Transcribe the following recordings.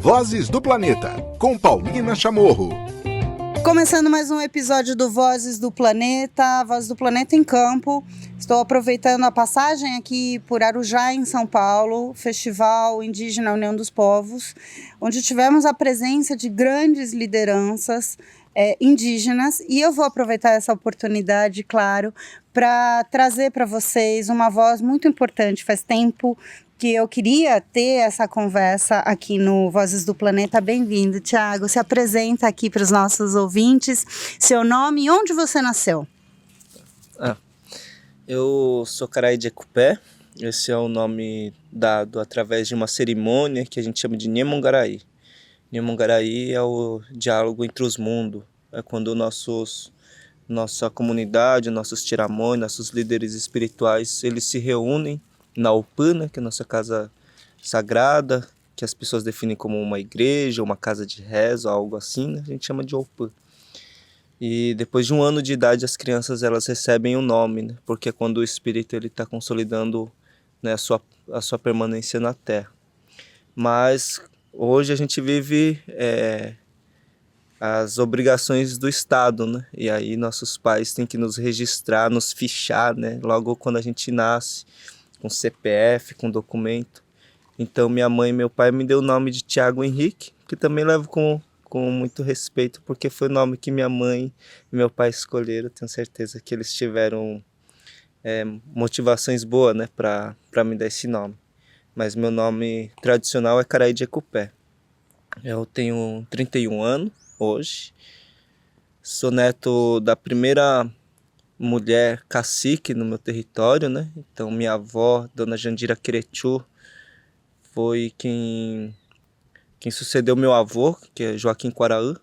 Vozes do Planeta, com Paulina Chamorro. Começando mais um episódio do Vozes do Planeta, Vozes do Planeta em Campo. Estou aproveitando a passagem aqui por Arujá, em São Paulo, Festival Indígena União dos Povos, onde tivemos a presença de grandes lideranças indígenas. E eu vou aproveitar essa oportunidade, claro, para trazer para vocês uma voz muito importante. Faz tempo que eu queria ter essa conversa aqui no Vozes do Planeta. Bem-vindo, Thiago. Se apresenta aqui para os nossos ouvintes, seu nome e onde você nasceu. Eu sou Karaide Ekupé. Esse é o nome dado através de uma cerimônia que a gente chama de Nyemongarai. Nyemongarai é o diálogo entre os mundos. É quando nossa comunidade, nossos tiramões, nossos líderes espirituais, eles se reúnem na Opã, né, que é a nossa casa sagrada, que as pessoas definem como uma igreja, uma casa de reza, algo assim, né? A gente chama de Opã. E depois de 1 ano de idade, as crianças elas recebem o nome, né? Porque é quando o espírito está consolidando, né, a sua permanência na Terra. Mas hoje a gente vive as obrigações do Estado, né? E aí nossos pais têm que nos registrar, nos fichar, né? Logo quando a gente nasce, com CPF, com documento. Então minha mãe e meu pai me deu o nome de Thiago Henrique, que também levo com muito respeito, porque foi o nome que minha mãe e meu pai escolheram. Tenho certeza que eles tiveram motivações boas, né, para me dar esse nome. Mas meu nome tradicional é Karaide Ekupé. Eu tenho 31 anos hoje. Sou neto da primeira mulher cacique no meu território, né? Então minha avó, Dona Jandira Querechu, foi quem sucedeu meu avô, que é Joaquim Quaraú.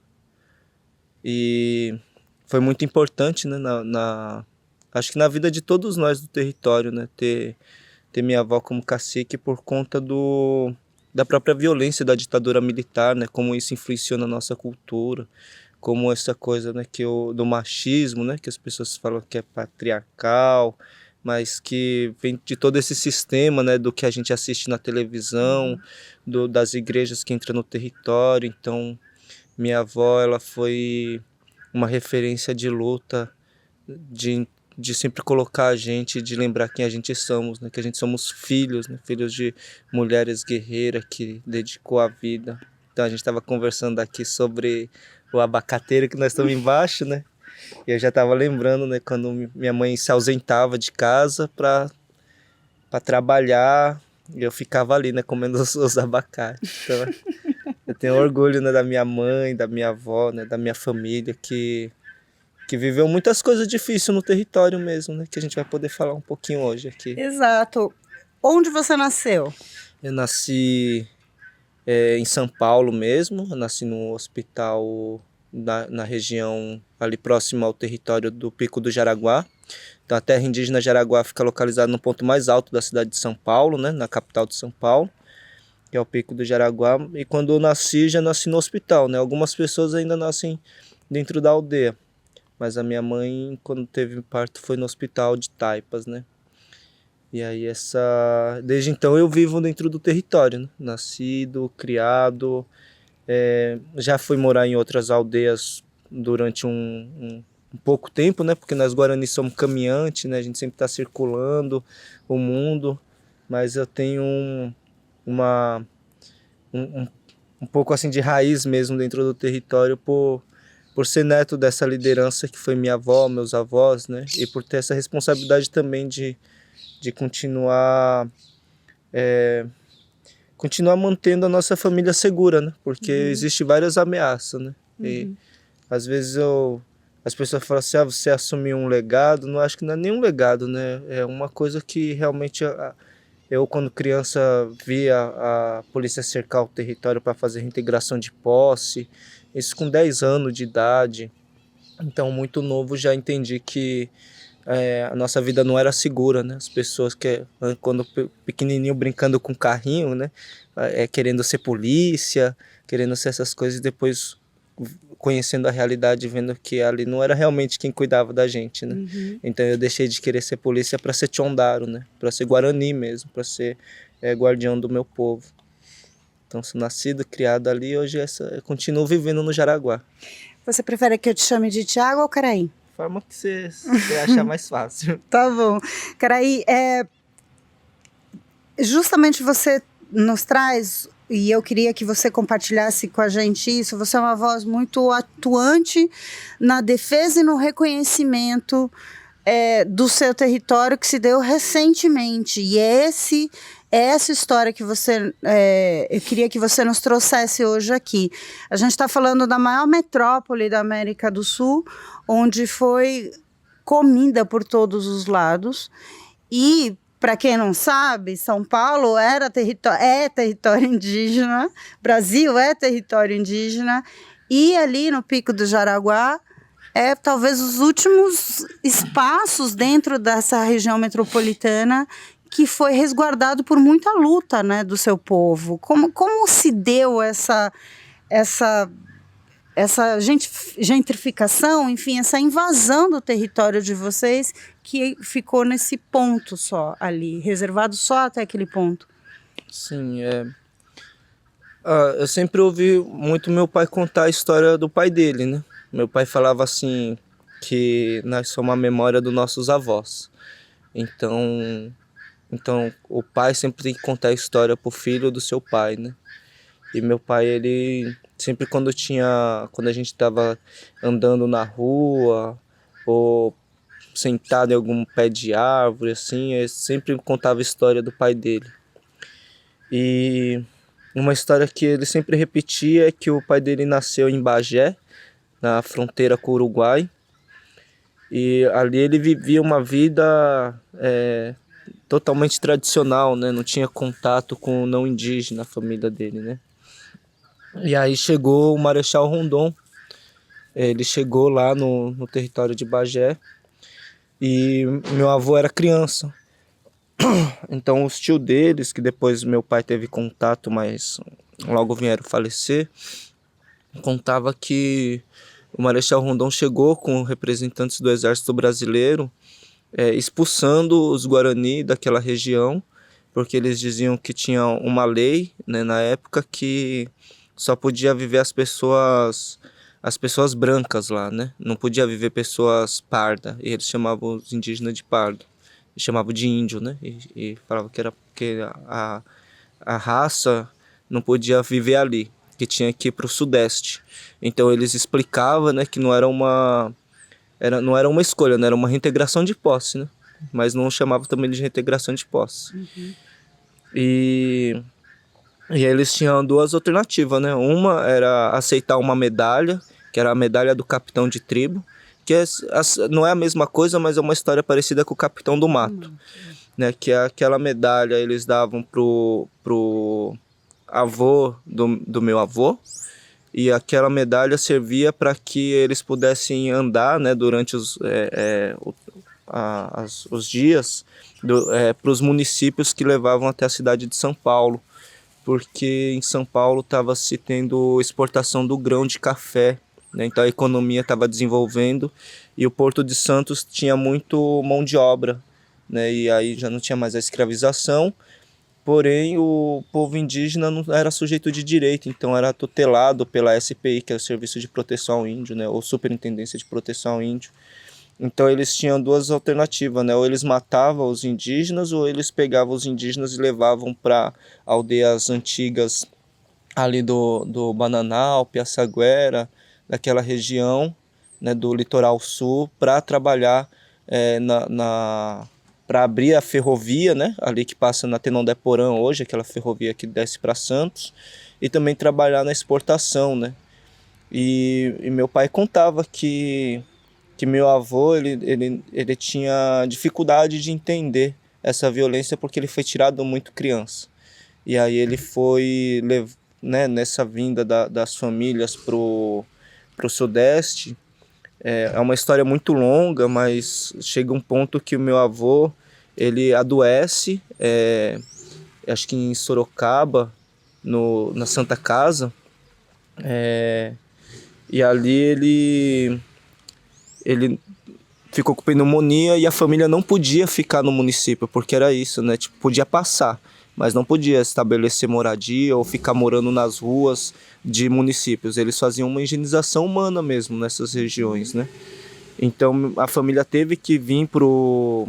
E foi muito importante, né, acho que na vida de todos nós do território, né, ter minha avó como cacique por conta da própria violência da ditadura militar, né, como isso influenciou na nossa cultura, como essa coisa, né, do machismo, né, que as pessoas falam que é patriarcal, mas que vem de todo esse sistema, né, do que a gente assiste na televisão, das igrejas que entram no território. Então minha avó, ela foi uma referência de luta, de sempre colocar a gente, de lembrar quem a gente somos, né, que a gente somos filhos, né, filhos de mulheres guerreiras que dedicou a vida. Então a gente estava conversando aqui sobre o abacateiro que nós estamos embaixo, né? E eu já estava lembrando, né, quando minha mãe se ausentava de casa para trabalhar, e eu ficava ali, né, comendo os abacates. Então eu tenho orgulho, né, da minha mãe, da minha avó, né, da minha família, que viveu muitas coisas difíceis no território mesmo, né, que a gente vai poder falar um pouquinho hoje aqui. Exato. Onde você nasceu? Eu nasci em São Paulo mesmo. Eu nasci num hospital na região ali próximo ao território do Pico do Jaraguá. Então a terra indígena Jaraguá fica localizada no ponto mais alto da cidade de São Paulo, né, na capital de São Paulo, que é o Pico do Jaraguá. E quando eu nasci, já nasci no hospital, né? Algumas pessoas ainda nascem dentro da aldeia, mas a minha mãe, quando teve parto, foi no hospital de Taipas, né? E aí desde então eu vivo dentro do território, né? Nascido, criado, já fui morar em outras aldeias durante um pouco tempo, né? Porque nós Guarani somos caminhantes, né? A gente sempre está circulando o mundo, mas eu tenho um pouco assim de raiz mesmo dentro do território por ser neto dessa liderança que foi minha avó, meus avós, né? E por ter essa responsabilidade também de continuar mantendo a nossa família segura, né? Porque existe várias ameaças, né? E às vezes as pessoas falam assim, você assumiu um legado. Não, acho que não é nenhum legado, né? É uma coisa que realmente eu, quando criança, via a polícia cercar o território para fazer reintegração de posse, isso com 10 anos de idade. Então, muito novo, já entendi que a nossa vida não era segura, né? As pessoas quando pequenininho brincando com carrinho, né? Querendo ser polícia, querendo ser essas coisas, e depois conhecendo a realidade, vendo que ali não era realmente quem cuidava da gente, né? Então eu deixei de querer ser polícia para ser Tchondaro, né? Para ser Guarani mesmo, para ser guardião do meu povo. Então, sou nascido, criado ali, hoje eu continuo vivendo no Jaraguá. Você prefere que eu te chame de Tiago ou Caraí? Forma que você achar mais fácil. Tá bom. Caraí, justamente você nos traz, e eu queria que você compartilhasse com a gente isso, você é uma voz muito atuante na defesa e no reconhecimento do seu território que se deu recentemente. E essa história que eu queria que você nos trouxesse hoje aqui. A gente está falando da maior metrópole da América do Sul, onde foi comida por todos os lados. E, para quem não sabe, São Paulo é território indígena, Brasil é território indígena, e ali no Pico do Jaraguá, talvez os últimos espaços dentro dessa região metropolitana que foi resguardado por muita luta, né, do seu povo. Como se deu essa gentrificação, enfim, essa invasão do território de vocês que ficou nesse ponto só ali, reservado só até aquele ponto? Sim, eu sempre ouvi muito meu pai contar a história do pai dele, né? Meu pai falava assim, que nós somos a memória dos nossos avós. Então o pai sempre tem que contar a história pro filho do seu pai, né? E meu pai, ele sempre quando a gente estava andando na rua ou sentado em algum pé de árvore, assim, ele sempre contava a história do pai dele. E uma história que ele sempre repetia é que o pai dele nasceu em Bagé, na fronteira com o Uruguai, e ali ele vivia uma vida totalmente tradicional, né? Não tinha contato com o não indígena, a família dele, né? E aí chegou o Marechal Rondon, ele chegou lá no território de Bagé, e meu avô era criança. Então os tios deles, que depois meu pai teve contato, mas logo vieram falecer, contava que o Marechal Rondon chegou com representantes do exército brasileiro, expulsando os Guarani daquela região, porque eles diziam que tinha uma lei, né, na época, que só podia viver as pessoas brancas lá, né? Não podia viver pessoas pardas, e eles chamavam os indígenas de pardo, eles chamavam de índio, né? E falavam que era porque a raça não podia viver ali, que tinha que ir para o Sudeste. Então eles explicavam, né, que não era uma escolha, né, era uma reintegração de posse, né? Mas não chamava também de reintegração de posse. Uhum. E eles tinham duas alternativas, né? Uma era aceitar uma medalha, que era a medalha do capitão de tribo, que não é a mesma coisa, mas é uma história parecida com o capitão do mato, né? Que é aquela medalha eles davam pro avô do meu avô, e aquela medalha servia para que eles pudessem andar, né, durante os dias para os municípios que levavam até a cidade de São Paulo, porque em São Paulo estava se tendo exportação do grão de café, né? Então a economia estava desenvolvendo e o Porto de Santos tinha muito mão de obra, né? E aí já não tinha mais a escravização. Porém, o povo indígena não era sujeito de direito, então era tutelado pela SPI, que é o Serviço de Proteção ao Índio, né, ou Superintendência de Proteção ao Índio. Então eles tinham duas alternativas, né, ou eles matavam os indígenas, ou eles pegavam os indígenas e levavam para aldeias antigas ali do Bananal, Piaçaguera, daquela região, né, do litoral sul, para trabalhar para abrir a ferrovia, né, ali que passa na Tenondeporã hoje, aquela ferrovia que desce para Santos, e também trabalhar na exportação, né. E meu pai contava que meu avô ele tinha dificuldade de entender essa violência porque ele foi tirado muito criança. E aí ele foi, né, nessa vinda das famílias pro Sudeste. É uma história muito longa, mas chega um ponto que o meu avô ele adoece, acho que em Sorocaba, na Santa Casa, e ali ele ficou com pneumonia e a família não podia ficar no município, porque era isso, né? Tipo, podia passar, mas não podia estabelecer moradia ou ficar morando nas ruas de municípios. Eles faziam uma higienização humana mesmo nessas regiões, né? Então a família teve que vir pro...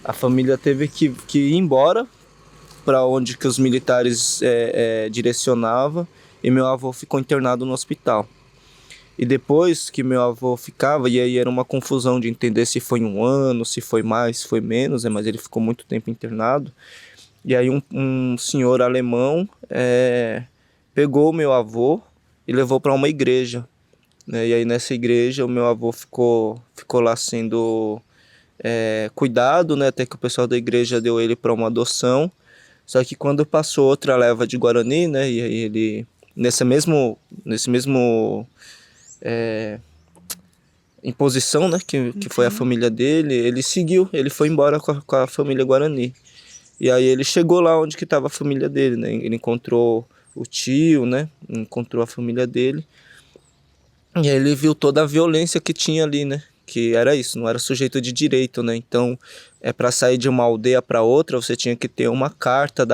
A família teve que ir embora para onde que os militares direcionavam, e meu avô ficou internado no hospital. E depois que meu avô ficava, e aí era uma confusão de entender se foi 1 ano, se foi mais, se foi menos, mas ele ficou muito tempo internado. E aí um senhor alemão pegou o meu avô e levou para uma igreja, né? E aí nessa igreja o meu avô ficou lá sendo cuidado, né? Até que o pessoal da igreja deu ele para uma adoção. Só que quando passou outra leva de Guarani, né? E aí ele, nesse mesmo imposição, né? Que foi a família dele, ele seguiu, ele foi embora com a família Guarani. E aí ele chegou lá onde que estava a família dele, né? Ele encontrou o tio, né? Encontrou a família dele. E aí ele viu toda a violência que tinha ali, né? Que era isso, não era sujeito de direito, né? Então, para sair de uma aldeia para outra, você tinha que ter uma carta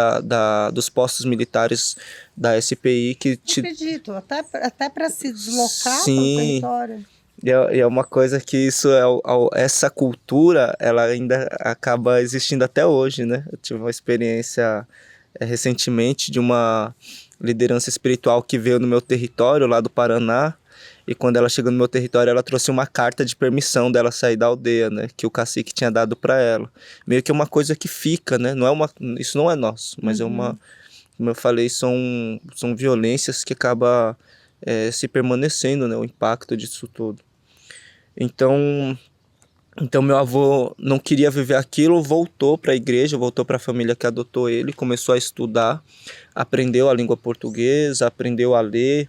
dos postos militares da SPI que te... Acredito, até para se deslocar para o Sim. território. E é uma coisa que isso essa cultura, ela ainda acaba existindo até hoje, né? Eu tive uma experiência recentemente de uma liderança espiritual que veio no meu território, lá do Paraná. E quando ela chegou no meu território, ela trouxe uma carta de permissão dela sair da aldeia, né? Que o cacique tinha dado para ela. Meio que é uma coisa que fica, né? Isso não é nosso, mas é uma... Como eu falei, são violências que acabam se permanecendo, né? O impacto disso tudo. Então meu avô não queria viver aquilo, voltou para a igreja, voltou para a família que adotou ele, começou a estudar, aprendeu a língua portuguesa, aprendeu a ler,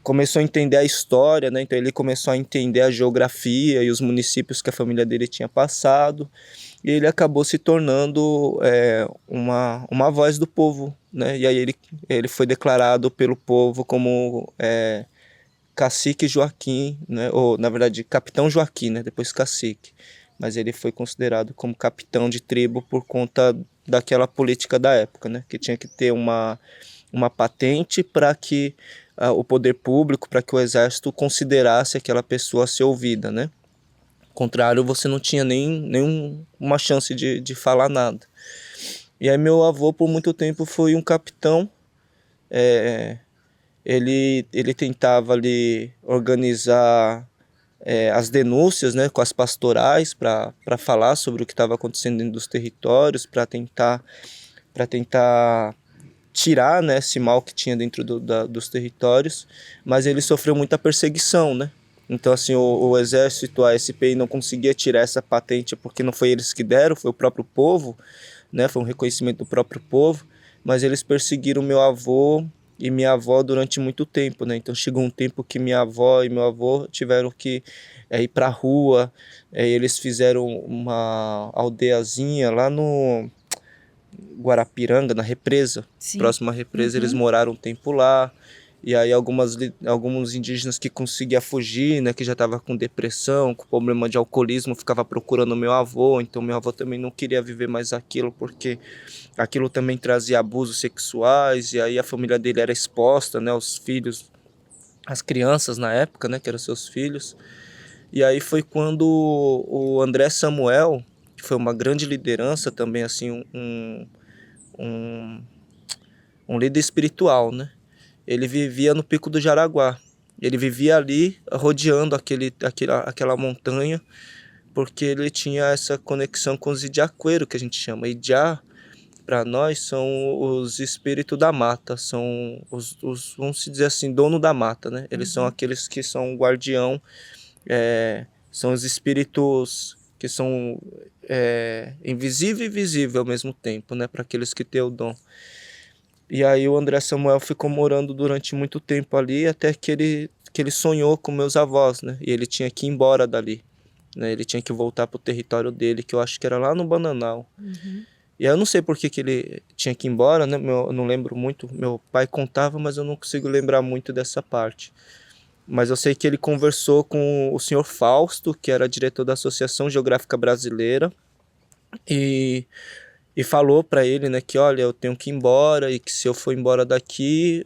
começou a entender a história, né? Então ele começou a entender a geografia e os municípios que a família dele tinha passado, e ele acabou se tornando uma voz do povo, né? E aí ele foi declarado pelo povo como Cacique Joaquim, né? Ou na verdade Capitão Joaquim, né? Depois Cacique, mas ele foi considerado como capitão de tribo por conta daquela política da época, né? Que tinha que ter uma patente para que o poder público, para que o exército considerasse aquela pessoa ser ouvida, né? Contrário, você não tinha nenhuma chance de falar nada. E aí meu avô por muito tempo foi um capitão. Ele tentava ali organizar as denúncias, né, com as pastorais para falar sobre o que estava acontecendo dentro dos territórios, para tentar tirar, né, esse mal que tinha dentro dos territórios, mas ele sofreu muita perseguição, né? Então assim, o exército, a SPI não conseguia tirar essa patente porque não foi eles que deram, foi o próprio povo, né? Foi um reconhecimento do próprio povo, mas eles perseguiram meu avô e minha avó durante muito tempo, né? Então chegou um tempo que minha avó e meu avô tiveram que ir para a rua, eles fizeram uma aldeiazinha lá no Guarapiranga, na represa. Sim. Próxima à represa. Eles moraram um tempo lá, e aí alguns indígenas que conseguiam fugir, né, que já estavam com depressão, com problema de alcoolismo, ficava procurando meu avô. Então meu avô também não queria viver mais aquilo, porque aquilo também trazia abusos sexuais, e aí a família dele era exposta, né, os filhos, as crianças na época, né, que eram seus filhos. E aí foi quando o André Samuel, que foi uma grande liderança também, assim, um líder espiritual, né? Ele vivia no Pico do Jaraguá. Ele vivia ali rodeando aquela montanha, porque ele tinha essa conexão com os Idiaqueiro, que a gente chama. Idiá, para nós, são os espíritos da mata, são vamos dizer assim, dono da mata, né? Eles são aqueles que são guardião, são os espíritos que são invisível e visível ao mesmo tempo, né? Para aqueles que têm o dom. E aí o André Samuel ficou morando durante muito tempo ali, até que ele sonhou com meus avós, né? E ele tinha que ir embora dali, né? Ele tinha que voltar para o território dele, que eu acho que era lá no Bananal. E aí eu não sei por que ele tinha que ir embora, né? Eu não lembro muito, meu pai contava, mas eu não consigo lembrar muito dessa parte. Mas eu sei que ele conversou com o senhor Fausto, que era diretor da Associação Geográfica Brasileira, e, e falou para ele, né, que olha, eu tenho que ir embora e que se eu for embora daqui,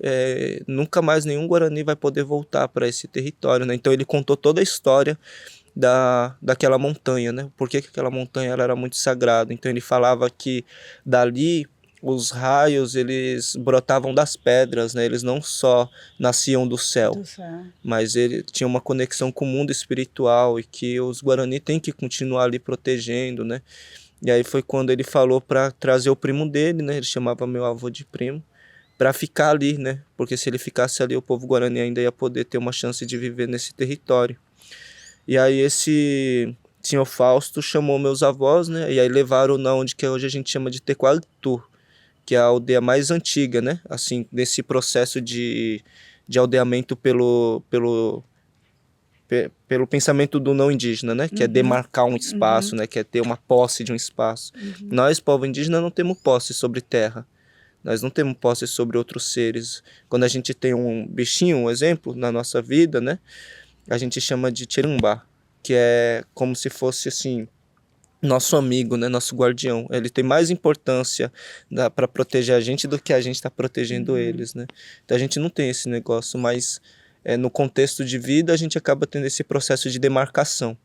nunca mais nenhum Guarani vai poder voltar para esse território, né? Então ele contou toda a história daquela montanha, né? Por que aquela montanha ela era muito sagrada? Então ele falava que dali os raios eles brotavam das pedras, né? Eles não só nasciam do céu, mas ele tinha uma conexão com o mundo espiritual e que os Guarani têm que continuar ali protegendo, né? E aí foi quando ele falou para trazer o primo dele, né? Ele chamava meu avô de primo, para ficar ali, né? Porque se ele ficasse ali, o povo Guarani ainda ia poder ter uma chance de viver nesse território. E aí esse senhor Fausto chamou meus avós, né? E aí levaram na onde que hoje a gente chama de Tequartu, que é a aldeia mais antiga, né? Assim, nesse processo de aldeamento pelo pensamento do não indígena, né? Que é demarcar um espaço, né? Que é ter uma posse de um espaço. Nós, povo indígena, não temos posse sobre terra. Nós não temos posse sobre outros seres. Quando a gente tem um bichinho, um exemplo, na nossa vida, né? A gente chama de Tirumbá, que é como se fosse, assim, nosso amigo, né? Nosso guardião. Ele tem mais importância para proteger a gente do que a gente está protegendo eles, né? Então a gente não tem esse negócio, mas no contexto de vida a gente acaba tendo esse processo de demarcação.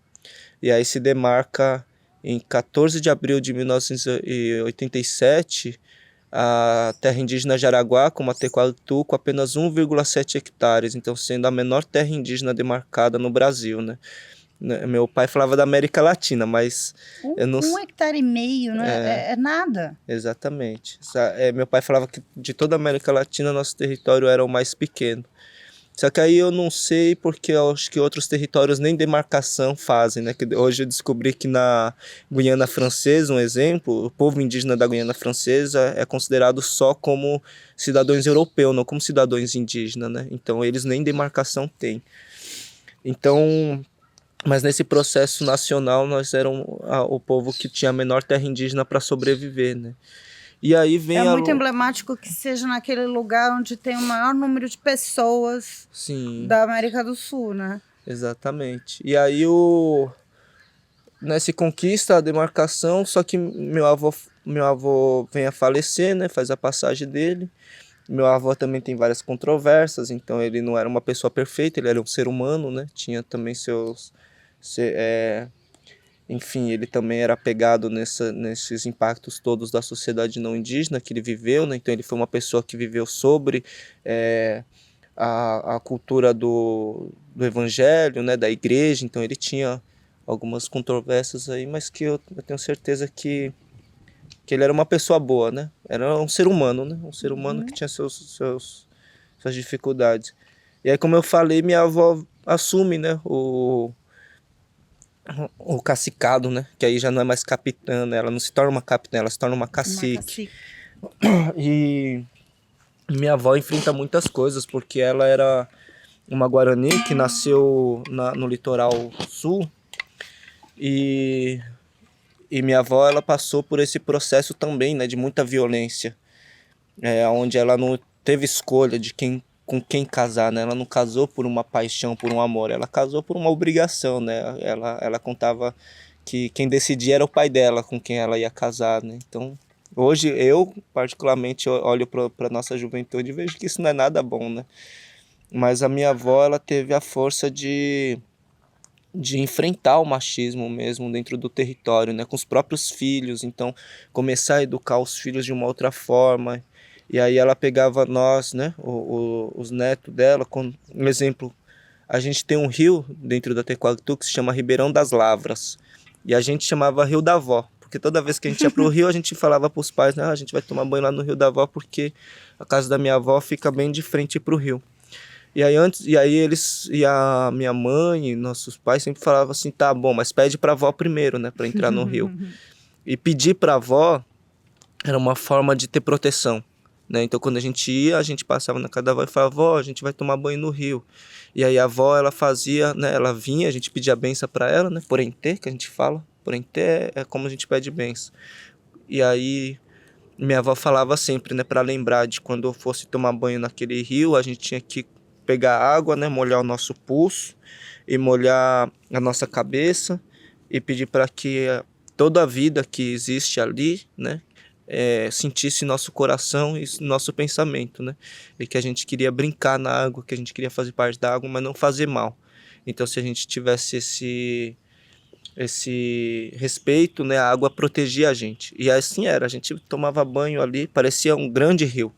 E aí se demarca em 14 de abril de 1987 a terra indígena Jaraguá, como a Tequartu, com apenas 1,7 hectares, então sendo a menor terra indígena demarcada no Brasil, né? Meu pai falava da América Latina, mas eu não... 1,5 hectares, não é nada. Exatamente. Meu pai falava que de toda a América Latina nosso território era o mais pequeno. Só que aí eu não sei porque eu acho que outros territórios nem demarcação fazem, né? Que hoje eu descobri que na Guiana Francesa, um exemplo, o povo indígena da Guiana Francesa é considerado só como cidadãos europeus, não como cidadãos indígenas, né? Então eles nem demarcação têm. Então, mas nesse processo nacional nós éramos o povo que tinha a menor terra indígena para sobreviver, né? E aí vem muito emblemático que seja naquele lugar onde tem o maior número de pessoas da América do Sul, né? Exatamente. E aí se conquista a demarcação, só que meu avô vem a falecer, né? Faz a passagem dele. Meu avô também tem várias controvérsias, então ele não era uma pessoa perfeita, ele era um ser humano, né? Tinha também enfim, ele também era apegado nesses impactos todos da sociedade não indígena que ele viveu, né? Então ele foi uma pessoa que viveu sobre a cultura do evangelho, né? Da igreja, então ele tinha algumas controvérsias aí, mas que eu tenho certeza que ele era uma pessoa boa, né? Era um ser humano, né? Um ser humano que tinha suas dificuldades. E aí, como eu falei, minha avó assume, né? O cacicado, né? Que aí já não é mais capitã, né? Ela não se torna uma capitã, ela se torna uma cacique. E minha avó enfrenta muitas coisas, porque ela era uma Guarani que nasceu no litoral sul. E minha avó, ela passou por esse processo também, né? De muita violência. Onde ela não teve escolha de com quem casar, né? Ela não casou por uma paixão, por um amor, ela casou por uma obrigação, né? Ela contava que quem decidia era o pai dela com quem ela ia casar, né? Então, hoje eu particularmente olho para nossa juventude e vejo que isso não é nada bom, né? Mas a minha avó, ela teve a força de enfrentar o machismo mesmo dentro do território, né? Com os próprios filhos, então começar a educar os filhos de uma outra forma. E aí ela pegava nós, né, os netos dela, com um exemplo, a gente tem um rio dentro da Tequartu que se chama Ribeirão das Lavras, e a gente chamava Rio da Avó, porque toda vez que a gente ia pro rio, a gente falava pros pais, né, a gente vai tomar banho lá no Rio da Avó, porque a casa da minha avó fica bem de frente pro rio. E aí a minha mãe e nossos pais sempre falavam assim, tá bom, mas pede pra avó primeiro, né, pra entrar no rio. E pedir pra avó era uma forma de ter proteção. Né? Então quando a gente passava na casa da avó e falava, vó, a gente vai tomar banho no rio. E aí a avó, ela fazia, né? Ela vinha, a gente pedia a benção para ela, né? Porentê, que a gente fala. Porentê é como a gente pede benção. E aí minha avó falava sempre, né? Para lembrar de quando eu fosse tomar banho naquele rio, a gente tinha que pegar água, né, molhar o nosso pulso e molhar a nossa cabeça e pedir para que toda a vida que existe ali, né, sentisse nosso coração e nosso pensamento, né, e que a gente queria brincar na água, que a gente queria fazer parte da água, mas não fazer mal. Então, se a gente tivesse esse respeito, né, a água protegia a gente. E assim era, a gente tomava banho ali, parecia um grande rio,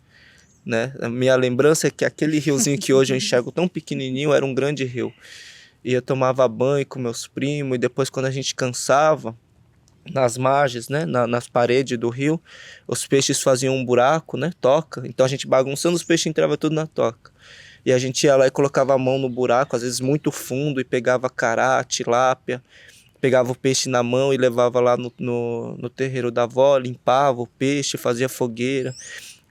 né? A minha lembrança é que aquele riozinho que hoje eu enxergo tão pequenininho era um grande rio. E eu tomava banho com meus primos, e depois quando a gente cansava, nas margens, né, nas paredes do rio, os peixes faziam um buraco, né, toca. Então a gente bagunçando, os peixes entravam tudo na toca. E a gente ia lá e colocava a mão no buraco, às vezes muito fundo, e pegava cará, tilápia, pegava o peixe na mão e levava lá no terreiro da avó, limpava o peixe, fazia fogueira.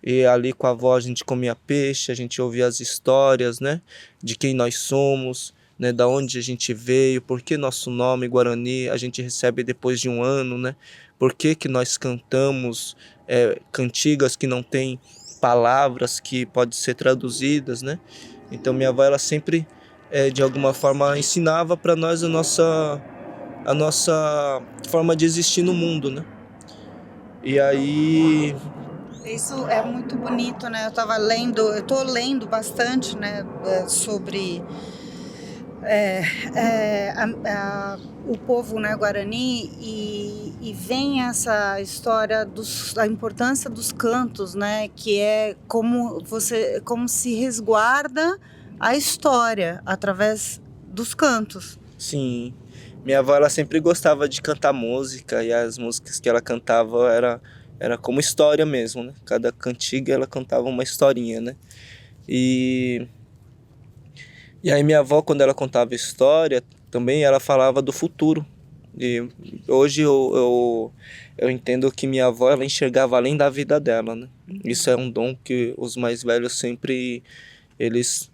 E ali com a avó a gente comia peixe, a gente ouvia as histórias, né, de quem nós somos, né, da onde a gente veio, por que nosso nome Guarani a gente recebe depois de um ano, né, por que nós cantamos cantigas que não tem palavras que podem ser traduzidas, né. Então minha avó ela sempre de alguma forma ensinava para nós a nossa forma de existir no mundo, né. E aí Isso é muito bonito, né? Eu tô lendo bastante, né, sobre o povo, né, Guarani, e vem essa história da importância dos cantos, né, que é como se resguarda a história através dos cantos. sim, minha avó ela sempre gostava de cantar música e as músicas que ela cantava era como história mesmo, né? Cada cantiga ela cantava uma historinha, né? E aí minha avó quando ela contava história também ela falava do futuro. E hoje eu entendo que minha avó ela enxergava além da vida dela, né? Isso é um dom que os mais velhos sempre eles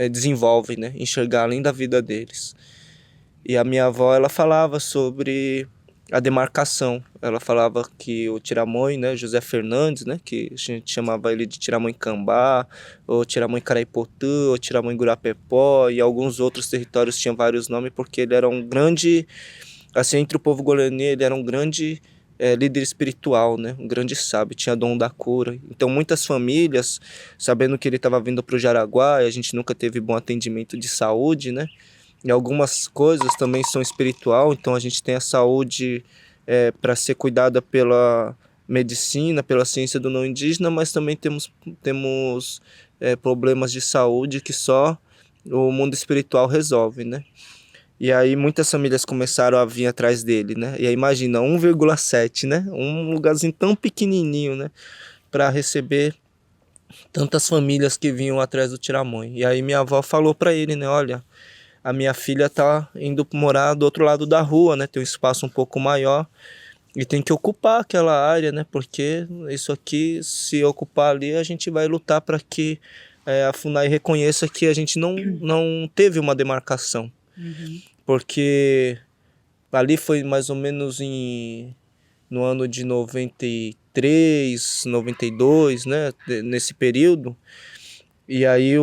desenvolvem, né? Enxergar além da vida deles. E a minha avó, ela falava sobre a demarcação. Ela falava que o Tiramões, né, José Fernandes, né, que a gente chamava ele de Tiramões Cambá, ou Tiramões Caraipotã, ou Tiramões Gurapepó, e alguns outros territórios tinham vários nomes, porque ele era um grande, assim, entre o povo guarani, ele era um grande líder espiritual, né, um grande sábio, tinha dom da cura. Então muitas famílias, sabendo que ele estava vindo para o Jaraguá, e a gente nunca teve bom atendimento de saúde, né, e algumas coisas também são espiritual, então a gente tem a saúde para ser cuidada pela medicina, pela ciência do não indígena, mas também temos problemas de saúde que só o mundo espiritual resolve, né? E aí muitas famílias começaram a vir atrás dele, né? E aí imagina, 1,7, né? Um lugarzinho tão pequenininho, né? Para receber tantas famílias que vinham atrás do Tiramões. E aí minha avó falou para ele, né? Olha, a minha filha tá indo morar do outro lado da rua, né? Tem um espaço um pouco maior e tem que ocupar aquela área, né? Porque isso aqui, se ocupar ali, a gente vai lutar para que a FUNAI reconheça que a gente não teve uma demarcação. Uhum. Porque ali foi mais ou menos no ano de 93, 92, né? Nesse período. E aí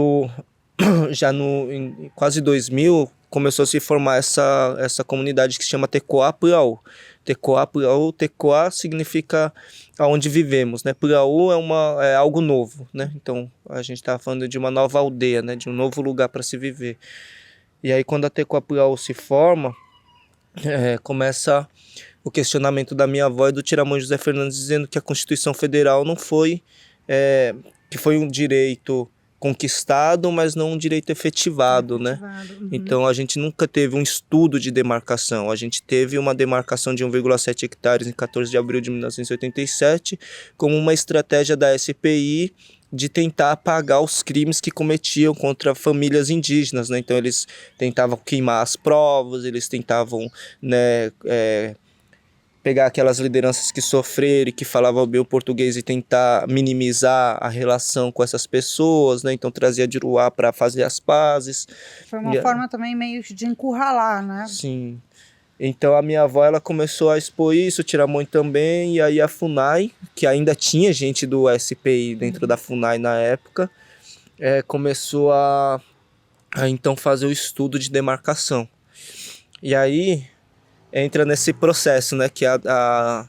já em quase 2000 começou a se formar essa comunidade que se chama Tecoá Puraú. Tecoá Puraú, Tecoá significa aonde vivemos, né? Puraú é algo novo, né? Então a gente está falando de uma nova aldeia, né? De um novo lugar para se viver. E aí quando a Tecoá Puraú se forma, começa o questionamento da minha avó e do Tiramões José Fernandes dizendo que a Constituição Federal não foi, que foi um direito conquistado, mas não um direito efetivado, né? Uhum. Então a gente nunca teve um estudo de demarcação. A gente teve uma demarcação de 1,7 hectares em 14 de abril de 1987 como uma estratégia da SPI de tentar apagar os crimes que cometiam contra famílias indígenas, né? Então eles tentavam queimar as provas, eles tentavam, né, pegar aquelas lideranças que sofreram e que falavam bem o português e tentar minimizar a relação com essas pessoas, né? Então trazia Diruá para fazer as pazes. Foi uma forma também meio de encurralar, né? Sim. Então a minha avó ela começou a expor isso, o Tiramões também, e aí a FUNAI, que ainda tinha gente do SPI dentro da FUNAI na época, começou a então fazer o estudo de demarcação. E aí entra nesse processo, né, que a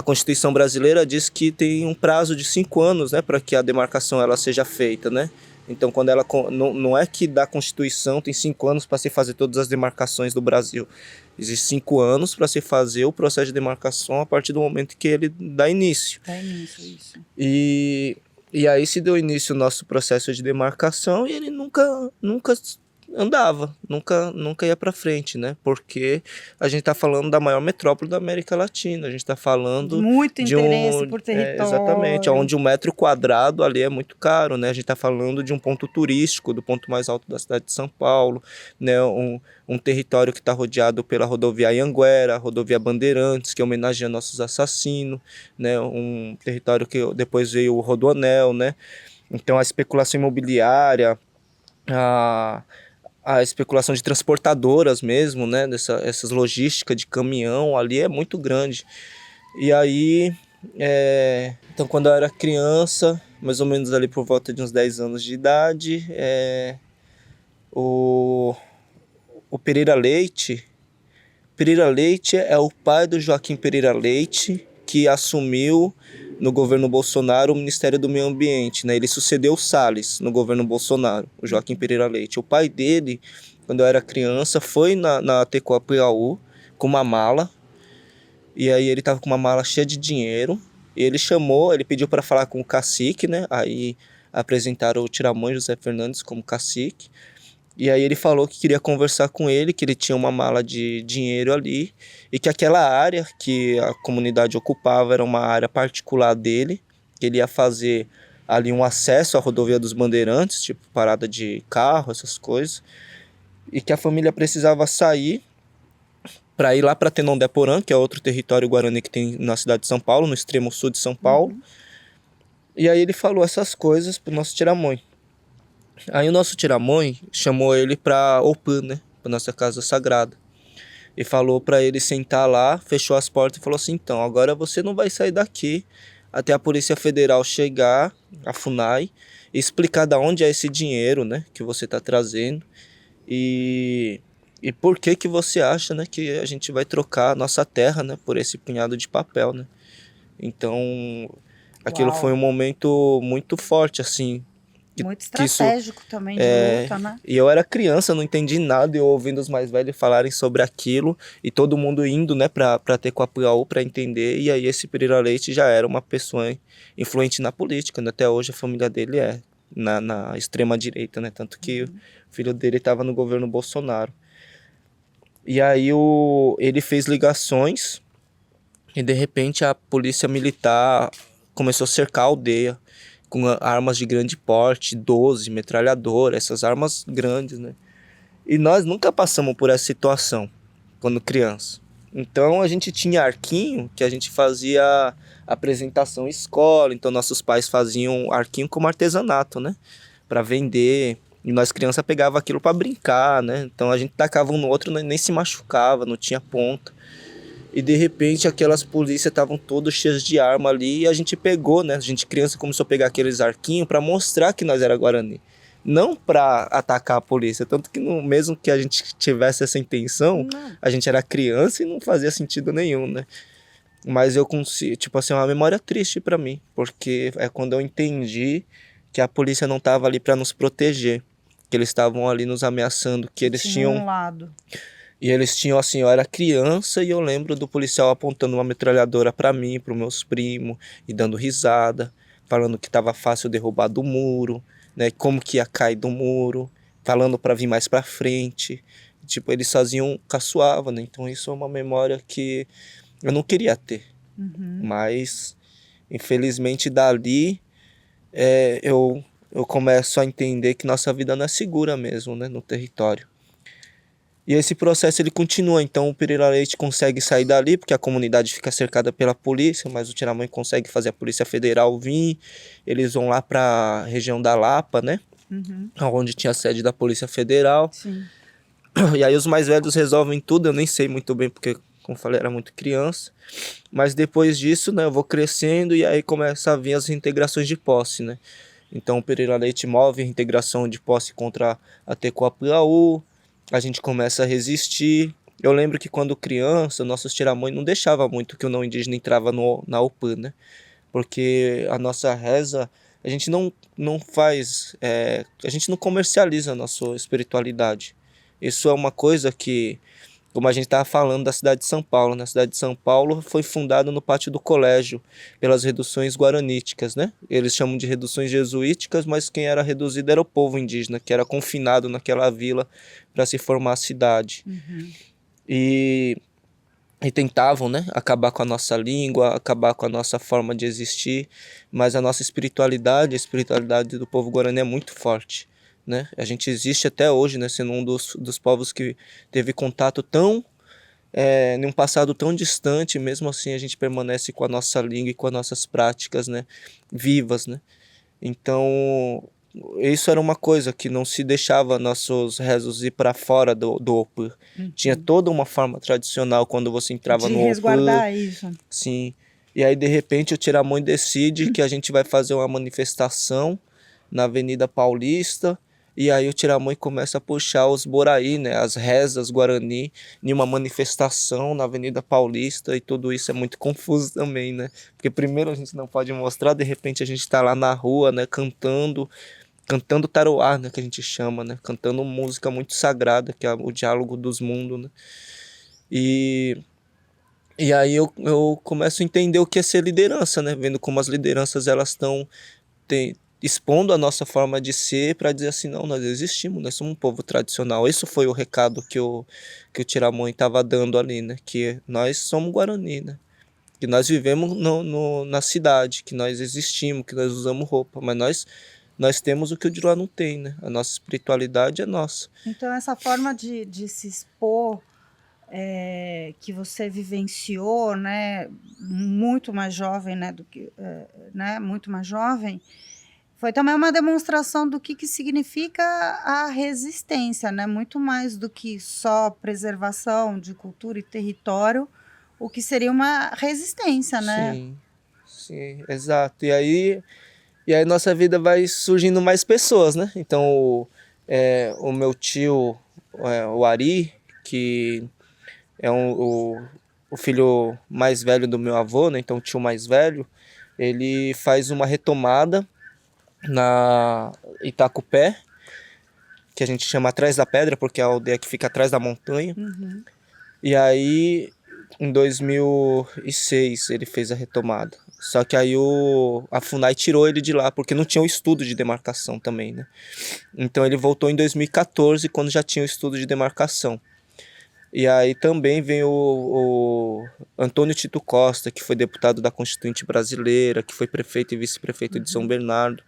Constituição brasileira diz que tem um prazo de 5 anos, né, para que a demarcação ela seja feita, né? Então, quando ela não é que da Constituição tem 5 anos para se fazer todas as demarcações do Brasil. Existem 5 anos para se fazer o processo de demarcação a partir do momento que ele dá início. Dá início, isso. E aí se deu início o nosso processo de demarcação e ele nunca andava, nunca ia para frente, né? Porque a gente está falando da maior metrópole da América Latina, a gente está falando muito interesse por território. Exatamente, onde um metro quadrado ali é muito caro, né? A gente está falando de um ponto turístico, do ponto mais alto da cidade de São Paulo, né? Um território que está rodeado pela rodovia Anhanguera, rodovia Bandeirantes, que homenageia nossos assassinos, né? Um território que depois veio o Rodoanel, né? Então a especulação imobiliária, a especulação de transportadoras mesmo, né, essas logísticas de caminhão ali é muito grande. E aí, então quando eu era criança, mais ou menos ali por volta de uns 10 anos de idade, o Pereira Leite é o pai do Joaquim Pereira Leite, que assumiu no governo Bolsonaro o Ministério do Meio Ambiente, né? Ele sucedeu o Salles no governo Bolsonaro, o Joaquim Pereira Leite. O pai dele, quando eu era criança, foi na Tecoapiaú com uma mala, e aí ele tava com uma mala cheia de dinheiro, e ele pediu para falar com o cacique, né? Aí apresentaram o Tiramães José Fernandes como cacique, e aí ele falou que queria conversar com ele, que ele tinha uma mala de dinheiro ali, e que aquela área que a comunidade ocupava era uma área particular dele, que ele ia fazer ali um acesso à rodovia dos Bandeirantes, tipo parada de carro, essas coisas, e que a família precisava sair para ir lá para Tenondeporã, que é outro território guarani que tem na cidade de São Paulo, no extremo sul de São Paulo. E aí ele falou essas coisas pro nosso Tiramães. Aí o nosso Tiramães chamou ele para Opã, né, para nossa casa sagrada. E falou para ele sentar lá, fechou as portas e falou assim: então, agora você não vai sair daqui até a Polícia Federal chegar, a FUNAI, e explicar de onde é esse dinheiro, né, que você está trazendo. E por que você acha, né, que a gente vai trocar a nossa terra, né, por esse punhado de papel, né? Então, aquilo foi um momento muito forte, assim. Muito estratégico também de luta, né? E eu era criança, não entendi nada, eu ouvindo os mais velhos falarem sobre aquilo, e todo mundo indo, né, pra Tecoapiaú pra entender, e aí esse Pereira Leite já era uma pessoa influente na política, né? Até hoje a família dele é na extrema direita, né? Tanto que o filho dele estava no governo Bolsonaro. E aí ele fez ligações, e de repente a polícia militar começou a cercar a aldeia, com armas de grande porte, 12, metralhadora, essas armas grandes, né? E nós nunca passamos por essa situação quando criança. Então a gente tinha arquinho que a gente fazia apresentação em escola, então nossos pais faziam arquinho como artesanato, né? Para vender, e nós criança pegava aquilo para brincar, né? Então a gente tacava um no outro, nem se machucava, não tinha ponta. E de repente aquelas polícias estavam todas cheias de arma ali, e a gente pegou, né? A gente criança começou a pegar aqueles arquinhos para mostrar que nós era Guarani. Não para atacar a polícia, tanto que mesmo que a gente tivesse essa intenção, a gente era criança e não fazia sentido nenhum, né? Mas eu consigo, tipo assim, é uma memória triste para mim, porque é quando eu entendi que a polícia não estava ali para nos proteger, que eles estavam ali nos ameaçando, que eles tinham um lado. E eles tinham assim, eu era criança e eu lembro do policial apontando uma metralhadora para mim, para os meus primos, e dando risada, falando que estava fácil derrubar do muro, né? Como que ia cair do muro, falando para vir mais para frente. Tipo, eles faziam, caçoavam, né? Então isso é uma memória que eu não queria ter. Mas, infelizmente, dali eu começo a entender que nossa vida não é segura mesmo, né? No território. E esse processo ele continua, então o Pereira Leite consegue sair dali, porque a comunidade fica cercada pela polícia, mas o Tiramães consegue fazer a Polícia Federal vir, eles vão lá para a região da Lapa, né? Onde tinha a sede da Polícia Federal. Sim. E aí os mais velhos resolvem tudo, eu nem sei muito bem, porque, como eu falei, era muito criança. Mas depois disso, né, eu vou crescendo e aí começa a vir as reintegrações de posse, né? Então o Pereira Leite move a integração de posse contra a Tecoapiaú, a gente começa a resistir. Eu lembro que quando criança, nossos tiramões não deixava muito que o não indígena entrava na UPAN, né? Porque a nossa reza, a gente não faz, a gente não comercializa a nossa espiritualidade. Isso é uma coisa que, como a gente estava falando da cidade de São Paulo, né? A cidade de São Paulo foi fundada no pátio do colégio pelas reduções guaraníticas, né? Eles chamam de reduções jesuíticas, mas quem era reduzido era o povo indígena, que era confinado naquela vila para se formar a cidade. E tentavam, né, acabar com a nossa língua, acabar com a nossa forma de existir, mas a nossa espiritualidade, a espiritualidade do povo guarani é muito forte, né? A gente existe até hoje, né, sendo um dos povos que teve contato tão, em um passado tão distante, mesmo assim a gente permanece com a nossa língua e com as nossas práticas, né, vivas, né? Então, isso era uma coisa que não se deixava nossos rezos ir para fora do Opã. Tinha toda uma forma tradicional quando você entrava de no Opã. resguardar isso. Sim. E aí, de repente, o Tiramões decide que a gente vai fazer uma manifestação na Avenida Paulista. E aí o Tiramões começa a puxar os boraí, né, as rezas guarani, em uma manifestação na Avenida Paulista, e tudo isso é muito confuso também, né? Porque primeiro a gente não pode mostrar, de repente a gente está lá na rua, né, cantando taroá, né, que a gente chama, né, cantando música muito sagrada, que é o diálogo dos mundos, né? E aí eu começo a entender o que é ser liderança, né, vendo como as lideranças elas estão expondo a nossa forma de ser para dizer assim, não, nós existimos, nós somos um povo tradicional. Esse foi o recado que o Tiramões estava dando ali, né, que nós somos Guarani, né, que nós vivemos na cidade, que nós existimos, que nós usamos roupa, mas nós temos o que o de lá não tem, né, a nossa espiritualidade é nossa. Então essa forma de se expor que você vivenciou, né, muito mais jovem, né, do que, né, muito mais jovem, foi também uma demonstração do que significa a resistência, né? Muito mais do que só preservação de cultura e território, o que seria uma resistência, né? Sim, exato. E aí nossa vida vai surgindo mais pessoas, né? Então o meu tio, o Ari, que é o filho mais velho do meu avô, né? Então o tio mais velho, ele faz uma retomada na Itacupé, que a gente chama Atrás da Pedra, porque é a aldeia que fica atrás da montanha. E aí, em 2006, ele fez a retomada. Só que aí a FUNAI tirou ele de lá, porque não tinha o estudo de demarcação também, né? Então ele voltou em 2014, quando já tinha o estudo de demarcação. E aí também vem o Antônio Tito Costa, que foi deputado da Constituinte Brasileira, que foi prefeito e vice-prefeito de São Bernardo,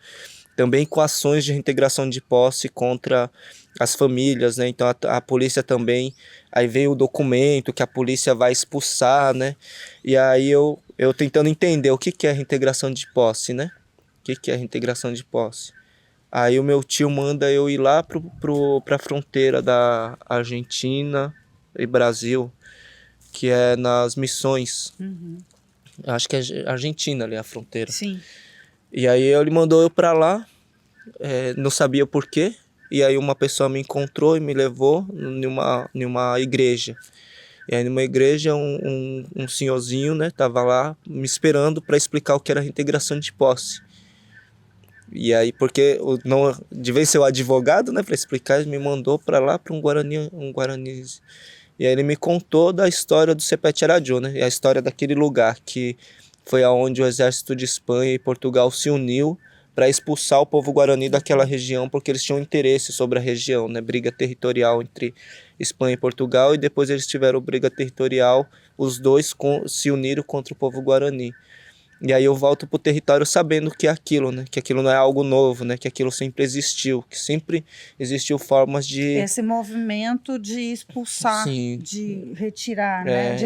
também com ações de reintegração de posse contra as famílias, né? Então a polícia também, aí veio o documento que a polícia vai expulsar, né? E aí eu tentando entender o que é reintegração de posse, né? O que é reintegração de posse? Aí o meu tio manda eu ir lá para a fronteira da Argentina e Brasil, que é nas Missões. Acho que é Argentina ali a fronteira. Sim. E aí ele mandou eu para lá, não sabia por quê. E aí uma pessoa me encontrou e me levou numa igreja. E aí numa igreja um senhorzinho, né, tava lá me esperando para explicar o que era reintegração de posse. E aí, porque de vez ser o advogado, né, para explicar, ele me mandou para lá para um Guarani. E aí ele me contou da história do Sepete Araju, né, e a história daquele lugar que foi aonde o exército de Espanha e Portugal se uniu para expulsar o povo Guarani daquela região, porque eles tinham interesse sobre a região, né, briga territorial entre Espanha e Portugal, e depois eles tiveram briga territorial, os dois se uniram contra o povo Guarani. E aí eu volto pro território sabendo que é aquilo, né? Que aquilo não é algo novo, né? Que aquilo sempre existiu, que sempre existiu formas de... Esse movimento de expulsar, Sim. de retirar, né?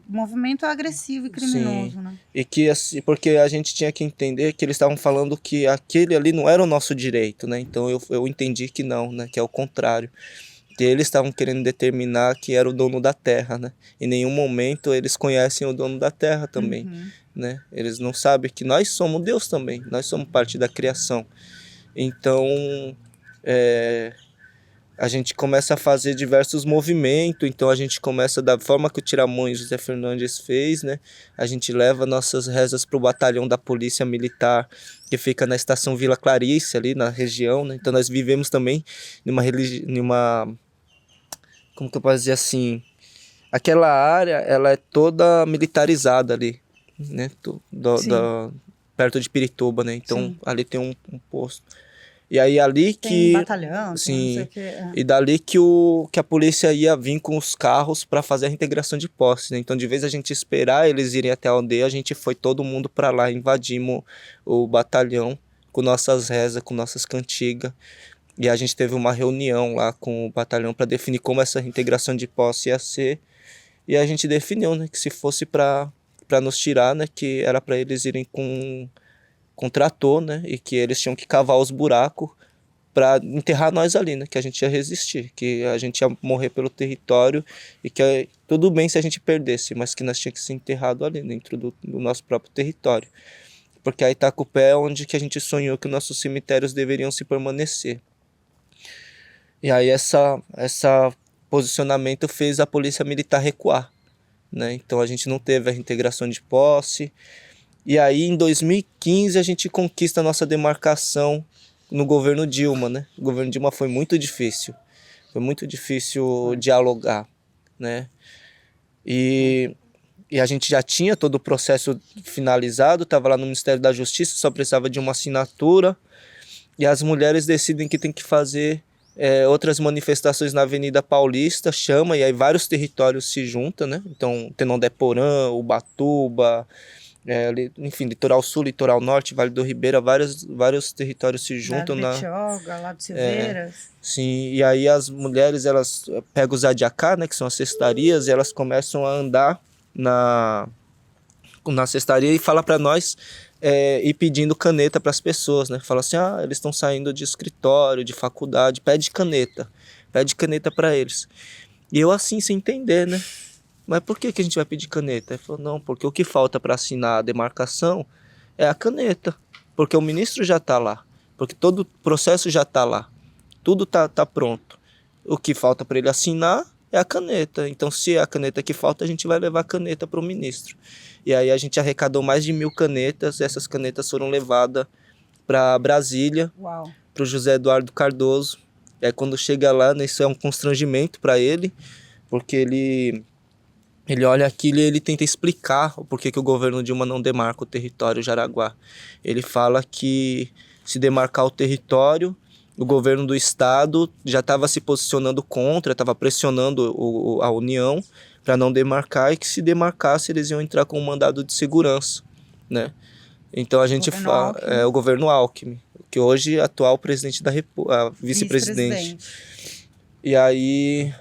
Movimento agressivo e criminoso, Sim. né? E que, assim, porque a gente tinha que entender que eles estavam falando que aquele ali não era o nosso direito, né? Então eu entendi que não, né? Que é o contrário. Que eles estavam querendo determinar que era o dono da terra, né? Em nenhum momento eles conhecem o dono da terra também. né? Eles não sabem que nós somos Deus também, nós somos parte da criação. Então, a gente começa a fazer diversos movimentos, então a gente começa da forma que o Tiramões José Fernandes fez, né? A gente leva nossas rezas para o batalhão da Polícia Militar, que fica na estação Vila Clarice, ali na região, né? Então nós vivemos também numa como que eu posso dizer assim, aquela área, ela é toda militarizada ali, né? Perto de Pirituba, né? Então Sim. ali tem um posto. E aí ali Tem que batalhão, sim, tem não sei o que. e dali que a polícia ia vir com os carros para fazer a reintegração de posse, né? Então, de vez a gente esperar eles irem até a aldeia, a gente foi todo mundo para lá, invadimos o batalhão com nossas rezas, com nossas cantigas. E a gente teve uma reunião lá com o batalhão para definir como essa reintegração de posse ia ser. E a gente definiu, né, que se fosse para nos tirar, né, que era para eles irem com trator, né, e que eles tinham que cavar os buracos para enterrar nós ali, né, que a gente ia resistir, que a gente ia morrer pelo território e que tudo bem se a gente perdesse, mas que nós tínhamos que ser enterrado ali dentro do nosso próprio território. Porque a Itacupé é onde que a gente sonhou que nossos cemitérios deveriam se permanecer. E aí essa posicionamento fez a polícia militar recuar, né? Então a gente não teve a reintegração de posse. E aí em 2015 a gente conquista a nossa demarcação no governo Dilma, né? O governo Dilma foi muito difícil dialogar, né? E a gente já tinha todo o processo finalizado, estava lá no Ministério da Justiça, só precisava de uma assinatura. E as mulheres decidem que tem que fazer outras manifestações na Avenida Paulista, chama, e aí vários territórios se juntam, né? Então, Tenondeporã, Ubatuba, enfim, Litoral Sul, Litoral Norte, Vale do Ribeira, vários territórios se juntam lá de Silveiras. Sim, e aí as mulheres, elas pegam os adiacá, né, que são as cestarias, e elas começam a andar na cestaria e fala para nós ir pedindo caneta para as pessoas, né? Fala assim, eles estão saindo de escritório, de faculdade, pede caneta para eles. E eu assim, sem entender, né? Mas por que a gente vai pedir caneta? Ele falou, não, porque o que falta para assinar a demarcação é a caneta, porque o ministro já está lá, porque todo o processo já está lá, tudo tá pronto. O que falta para ele assinar é a caneta. Então, se é a caneta que falta, a gente vai levar a caneta para o ministro. E aí a gente arrecadou mais de 1.000 canetas. Essas canetas foram levadas para Brasília, para o José Eduardo Cardoso. E aí quando chega lá, né, isso é um constrangimento para ele, porque ele olha aquilo e ele tenta explicar o porquê que o governo Dilma não demarca o território Jaraguá. Ele fala que se demarcar o território, o governo do estado já estava se posicionando contra, estava pressionando a União para não demarcar, e que se demarcasse eles iam entrar com um mandado de segurança, né? Então a gente fala, o governo Alckmin, que hoje é atual presidente da República, vice-presidente. E aí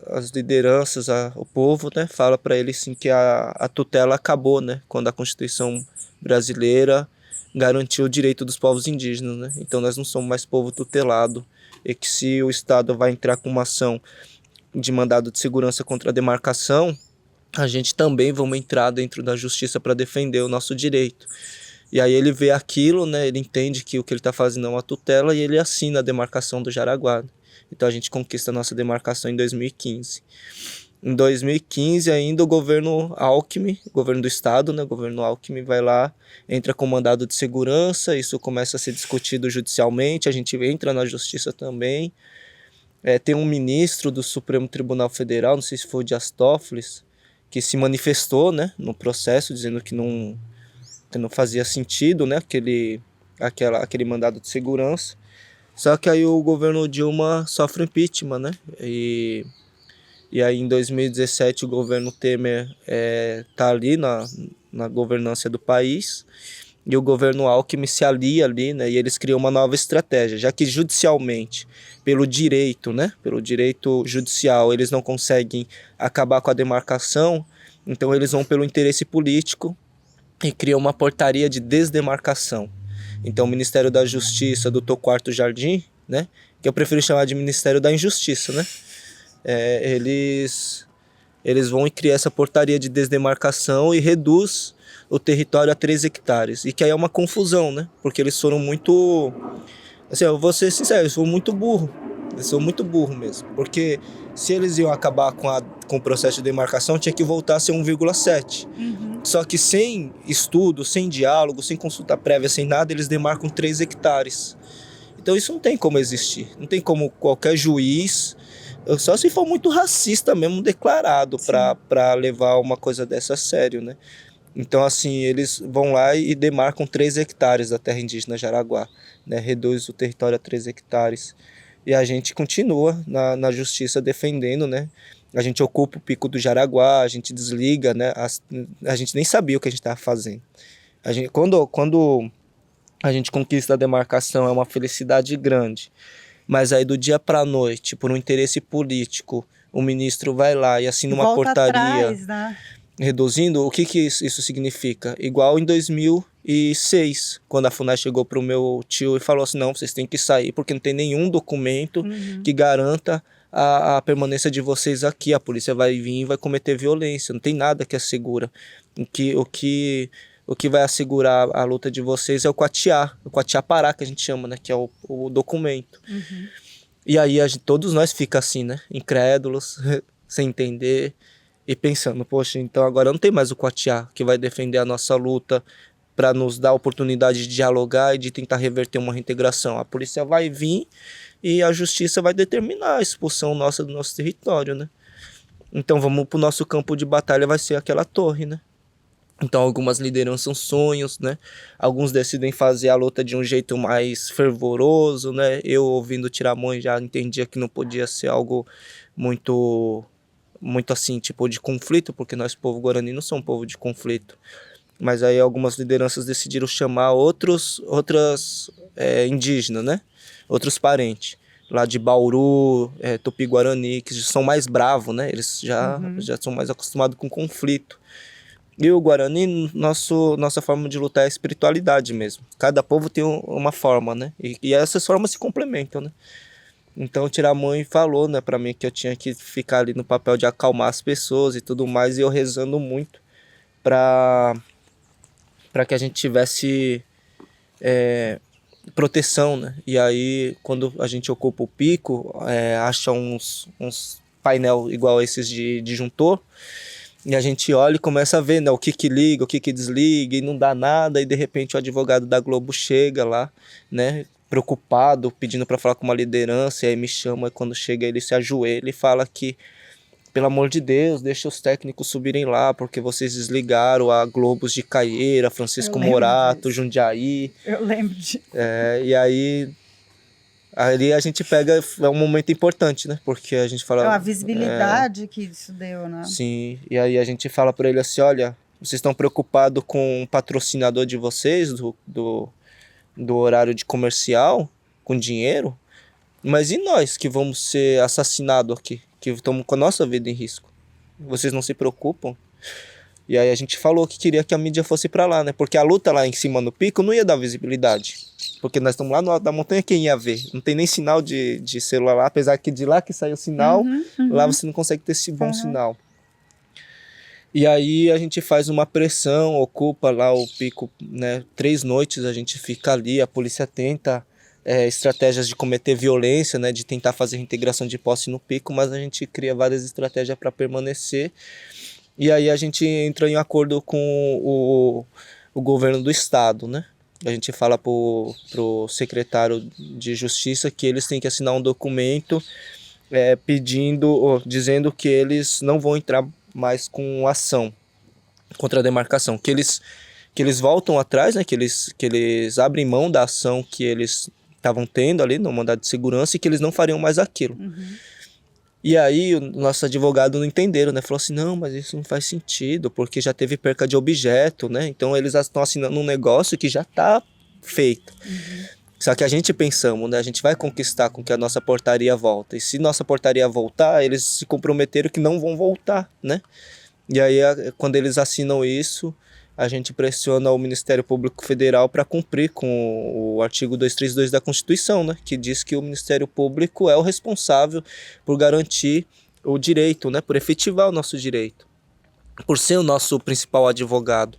as lideranças, o povo, né, fala para ele sim que a tutela acabou, né, quando a Constituição brasileira garantiu o direito dos povos indígenas, né? Então nós não somos mais povo tutelado, e que se o Estado vai entrar com uma ação de mandado de segurança contra a demarcação, a gente também vamos entrar dentro da justiça para defender o nosso direito. E aí ele vê aquilo, né? Ele entende que o que ele está fazendo é uma tutela e ele assina a demarcação do Jaraguá. Então a gente conquista a nossa demarcação em 2015. Em 2015 ainda o governo Alckmin, o governo do estado, né, o governo Alckmin vai lá, entra com mandado de segurança, isso começa a ser discutido judicialmente, a gente entra na justiça também. Tem um ministro do Supremo Tribunal Federal, não sei se foi o Dias Toffoli, que se manifestou, né, no processo, dizendo que não fazia sentido, né, aquele mandado de segurança. Só que aí o governo Dilma sofre impeachment, né, e aí em 2017 o governo Temer tá ali na governança do país, e o governo Alckmin se alia ali, né, e eles criam uma nova estratégia, já que judicialmente, pelo direito judicial, eles não conseguem acabar com a demarcação, então eles vão pelo interesse político e criam uma portaria de desdemarcação. Então o Ministério da Justiça do Torquato Jardim, né, que eu prefiro chamar de Ministério da Injustiça, né, eles eles vão e criam essa portaria de desdemarcação e reduz o território a 3 hectares. E que aí é uma confusão, né? Porque eles foram muito... Assim, eu vou ser sincero, eles foram muito burro. Eles são muito burro mesmo. Porque se eles iam acabar com o processo de demarcação, tinha que voltar a ser 1,7. Só que sem estudo, sem diálogo, sem consulta prévia, sem nada, eles demarcam 3 hectares. Então isso não tem como existir. Não tem como qualquer juiz, só se for muito racista mesmo, declarado, para levar uma coisa dessa a sério, né? Então, assim, eles vão lá e demarcam 3 hectares da terra indígena Jaraguá, né? Reduz o território a 3 hectares. E a gente continua na justiça defendendo, né? A gente ocupa o Pico do Jaraguá, a gente desliga, né? A gente nem sabia o que a gente estava fazendo. Quando a gente conquista a demarcação, é uma felicidade grande. Mas aí do dia para a noite, por um interesse político, o ministro vai lá e assina uma portaria atrás, né? Reduzindo. O que isso significa? Igual em 2006, quando a FUNAI chegou para o meu tio e falou assim, não, vocês têm que sair porque não tem nenhum documento que garanta a permanência de vocês aqui. A polícia vai vir e vai cometer violência, não tem nada que assegura. O que vai assegurar a luta de vocês é o Quatiá Pará, que a gente chama, né? Que é o documento. E aí todos nós fica assim, né? Incrédulos, sem entender e pensando, poxa, então agora não tem mais o Quatiá que vai defender a nossa luta para nos dar a oportunidade de dialogar e de tentar reverter uma reintegração. A polícia vai vir e a justiça vai determinar a expulsão nossa do nosso território, né? Então vamos pro nosso campo de batalha, vai ser aquela torre, né? Então algumas lideranças são sonhos, né? Alguns decidem fazer a luta de um jeito mais fervoroso, né? Eu, ouvindo Tiramões, já entendia que não podia ser algo muito assim, tipo de conflito, porque nós, povo guarani, não somos um povo de conflito. Mas aí algumas lideranças decidiram chamar outras indígenas, né? Outros parentes. Lá de Bauru, Tupi-Guarani, que são mais bravos, né? Eles já são mais acostumados com conflito. E o Guarani, nossa forma de lutar é a espiritualidade mesmo. Cada povo tem uma forma, né? E essas formas se complementam, né? Então o Tiramões falou, né, pra mim que eu tinha que ficar ali no papel de acalmar as pessoas e tudo mais. E eu rezando muito pra que a gente tivesse proteção, né? E aí, quando a gente ocupa o pico, acha uns painel igual esses de disjuntor, e a gente olha e começa a ver, né, o que liga, o que desliga, e não dá nada, e de repente o advogado da Globo chega lá, né, preocupado, pedindo para falar com uma liderança, e aí me chama, e quando chega ele se ajoelha e fala que, pelo amor de Deus, deixa os técnicos subirem lá, porque vocês desligaram a Globos de Caieira, Francisco Morato, Jundiaí. Eu lembro disso. E aí a gente pega, é um momento importante, né? Porque a gente fala... É uma visibilidade que isso deu, né? Sim, e aí a gente fala para ele assim, olha, vocês estão preocupados com o patrocinador de vocês, do horário de comercial, com dinheiro, mas e nós que vamos ser assassinados aqui, que estamos com a nossa vida em risco? Vocês não se preocupam? E aí a gente falou que queria que a mídia fosse para lá, né? Porque a luta lá em cima no pico não ia dar visibilidade. Porque nós estamos lá no alto da montanha, quem ia ver? Não tem nem sinal de celular lá, apesar que de lá que sai o sinal, lá você não consegue ter esse bom sinal. E aí a gente faz uma pressão, ocupa lá o pico, né? 3 noites a gente fica ali, a polícia tenta estratégias de cometer violência, né? De tentar fazer reintegração de posse no pico, mas a gente cria várias estratégias para permanecer. E aí a gente entra em acordo com o governo do estado, né? A gente fala pro secretário de Justiça que eles têm que assinar um documento dizendo que eles não vão entrar mais com ação contra a demarcação, que eles voltam atrás, né? Que eles abrem mão da ação que eles estavam tendo ali no mandado de segurança e que eles não fariam mais aquilo. E aí o nosso advogado não entenderam, né? Falou assim, não, mas isso não faz sentido, porque já teve perca de objeto, né? Então eles estão assinando um negócio que já está feito. Só que a gente pensamos, né? A gente vai conquistar com que a nossa portaria volta. E se nossa portaria voltar, eles se comprometeram que não vão voltar, né? E aí quando eles assinam isso, a gente pressiona o Ministério Público Federal para cumprir com o artigo 232 da Constituição, né? Que diz que o Ministério Público é o responsável por garantir o direito, né? Por efetivar o nosso direito, por ser o nosso principal advogado.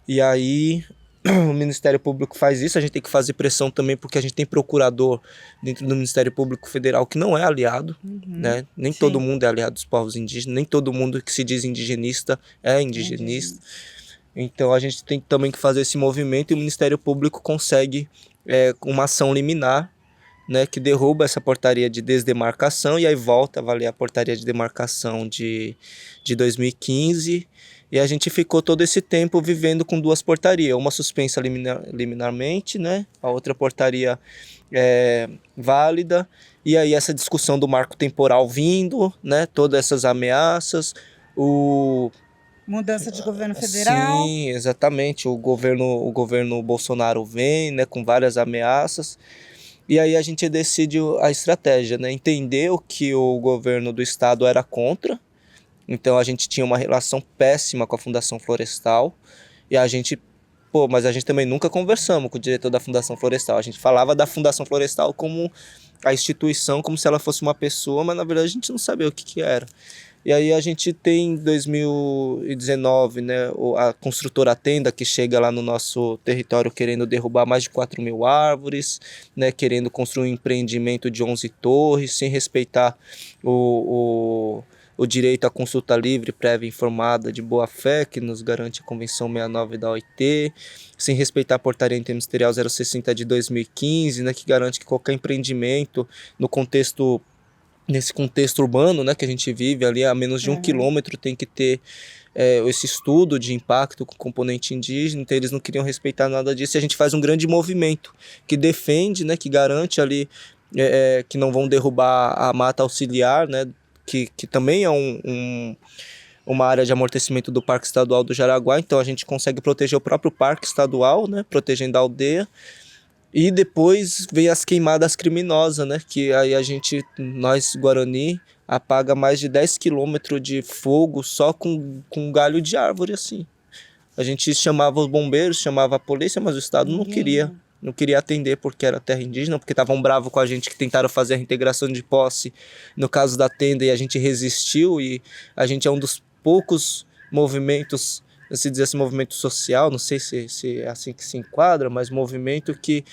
E aí o Ministério Público faz isso, a gente tem que fazer pressão também, porque a gente tem procurador dentro do Ministério Público Federal que não é aliado, né? Nem todo mundo é aliado dos povos indígenas, nem todo mundo que se diz indigenista é indigenista. Então a gente tem também que fazer esse movimento, e o Ministério Público consegue uma ação liminar, né, que derruba essa portaria de desdemarcação, e aí volta a valer a portaria de demarcação de 2015, e a gente ficou todo esse tempo vivendo com duas portarias, uma suspensa liminarmente, né, a outra portaria válida, e aí essa discussão do marco temporal vindo, né, todas essas ameaças, mudança de governo federal. Sim, exatamente, o governo Bolsonaro vem, né, com várias ameaças. E aí a gente decide a estratégia, né? Entendeu que o governo do estado era contra, então a gente tinha uma relação péssima com a Fundação Florestal, e mas a gente também nunca conversamos com o diretor da Fundação Florestal, a gente falava da Fundação Florestal como a instituição, como se ela fosse uma pessoa, mas na verdade a gente não sabia o que era. E aí a gente tem em 2019, né, a construtora Tenda, que chega lá no nosso território querendo derrubar mais de 4.000 árvores, né, querendo construir um empreendimento de 11 torres, sem respeitar o direito à consulta livre, prévia informada de boa-fé, que nos garante a Convenção 69 da OIT, sem respeitar a Portaria Interministerial 060 de 2015, né, que garante que qualquer empreendimento nesse contexto urbano, né, que a gente vive ali a menos de 1 quilômetro, tem que ter esse estudo de impacto com componente indígena. Então eles não queriam respeitar nada disso, e a gente faz um grande movimento que defende, né, que garante ali que não vão derrubar a mata auxiliar, né, que também é uma área de amortecimento do Parque Estadual do Jaraguá. Então a gente consegue proteger o próprio Parque Estadual, né, protegendo a aldeia. E depois vem as queimadas criminosas, né? Que aí nós Guarani, apaga mais de 10 quilômetros de fogo só com galho de árvore, assim. A gente chamava os bombeiros, chamava a polícia, mas o Estado não queria atender, porque era terra indígena, porque estavam bravos com a gente que tentaram fazer a reintegração de posse no caso da Tenda, e a gente resistiu, e a gente é um dos poucos movimentos, se dizer assim, movimento social, não sei se é assim que se enquadra, mas movimento que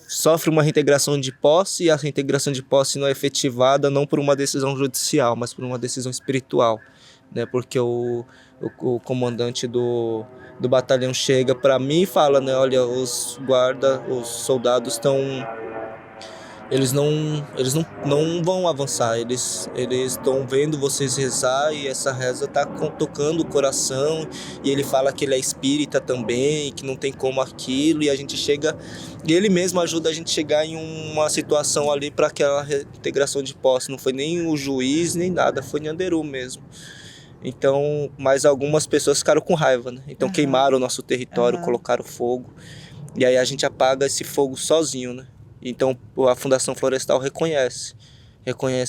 sofre uma reintegração de posse, e a reintegração de posse não é efetivada não por uma decisão judicial, mas por uma decisão espiritual, né? Porque o comandante do batalhão chega para mim e fala, né, olha, os soldados estão... Eles não vão avançar, eles estão vendo vocês rezar, e essa reza está tocando o coração, e ele fala que ele é espírita também, que não tem como aquilo, e a gente chega, e ele mesmo ajuda a gente a chegar em uma situação ali para aquela reintegração de posse. Não foi nem o juiz, nem nada, foi Nhanderu mesmo. Então, mas algumas pessoas ficaram com raiva, né? Então queimaram o nosso território, colocaram fogo, e aí a gente apaga esse fogo sozinho, né? Então a Fundação Florestal reconhece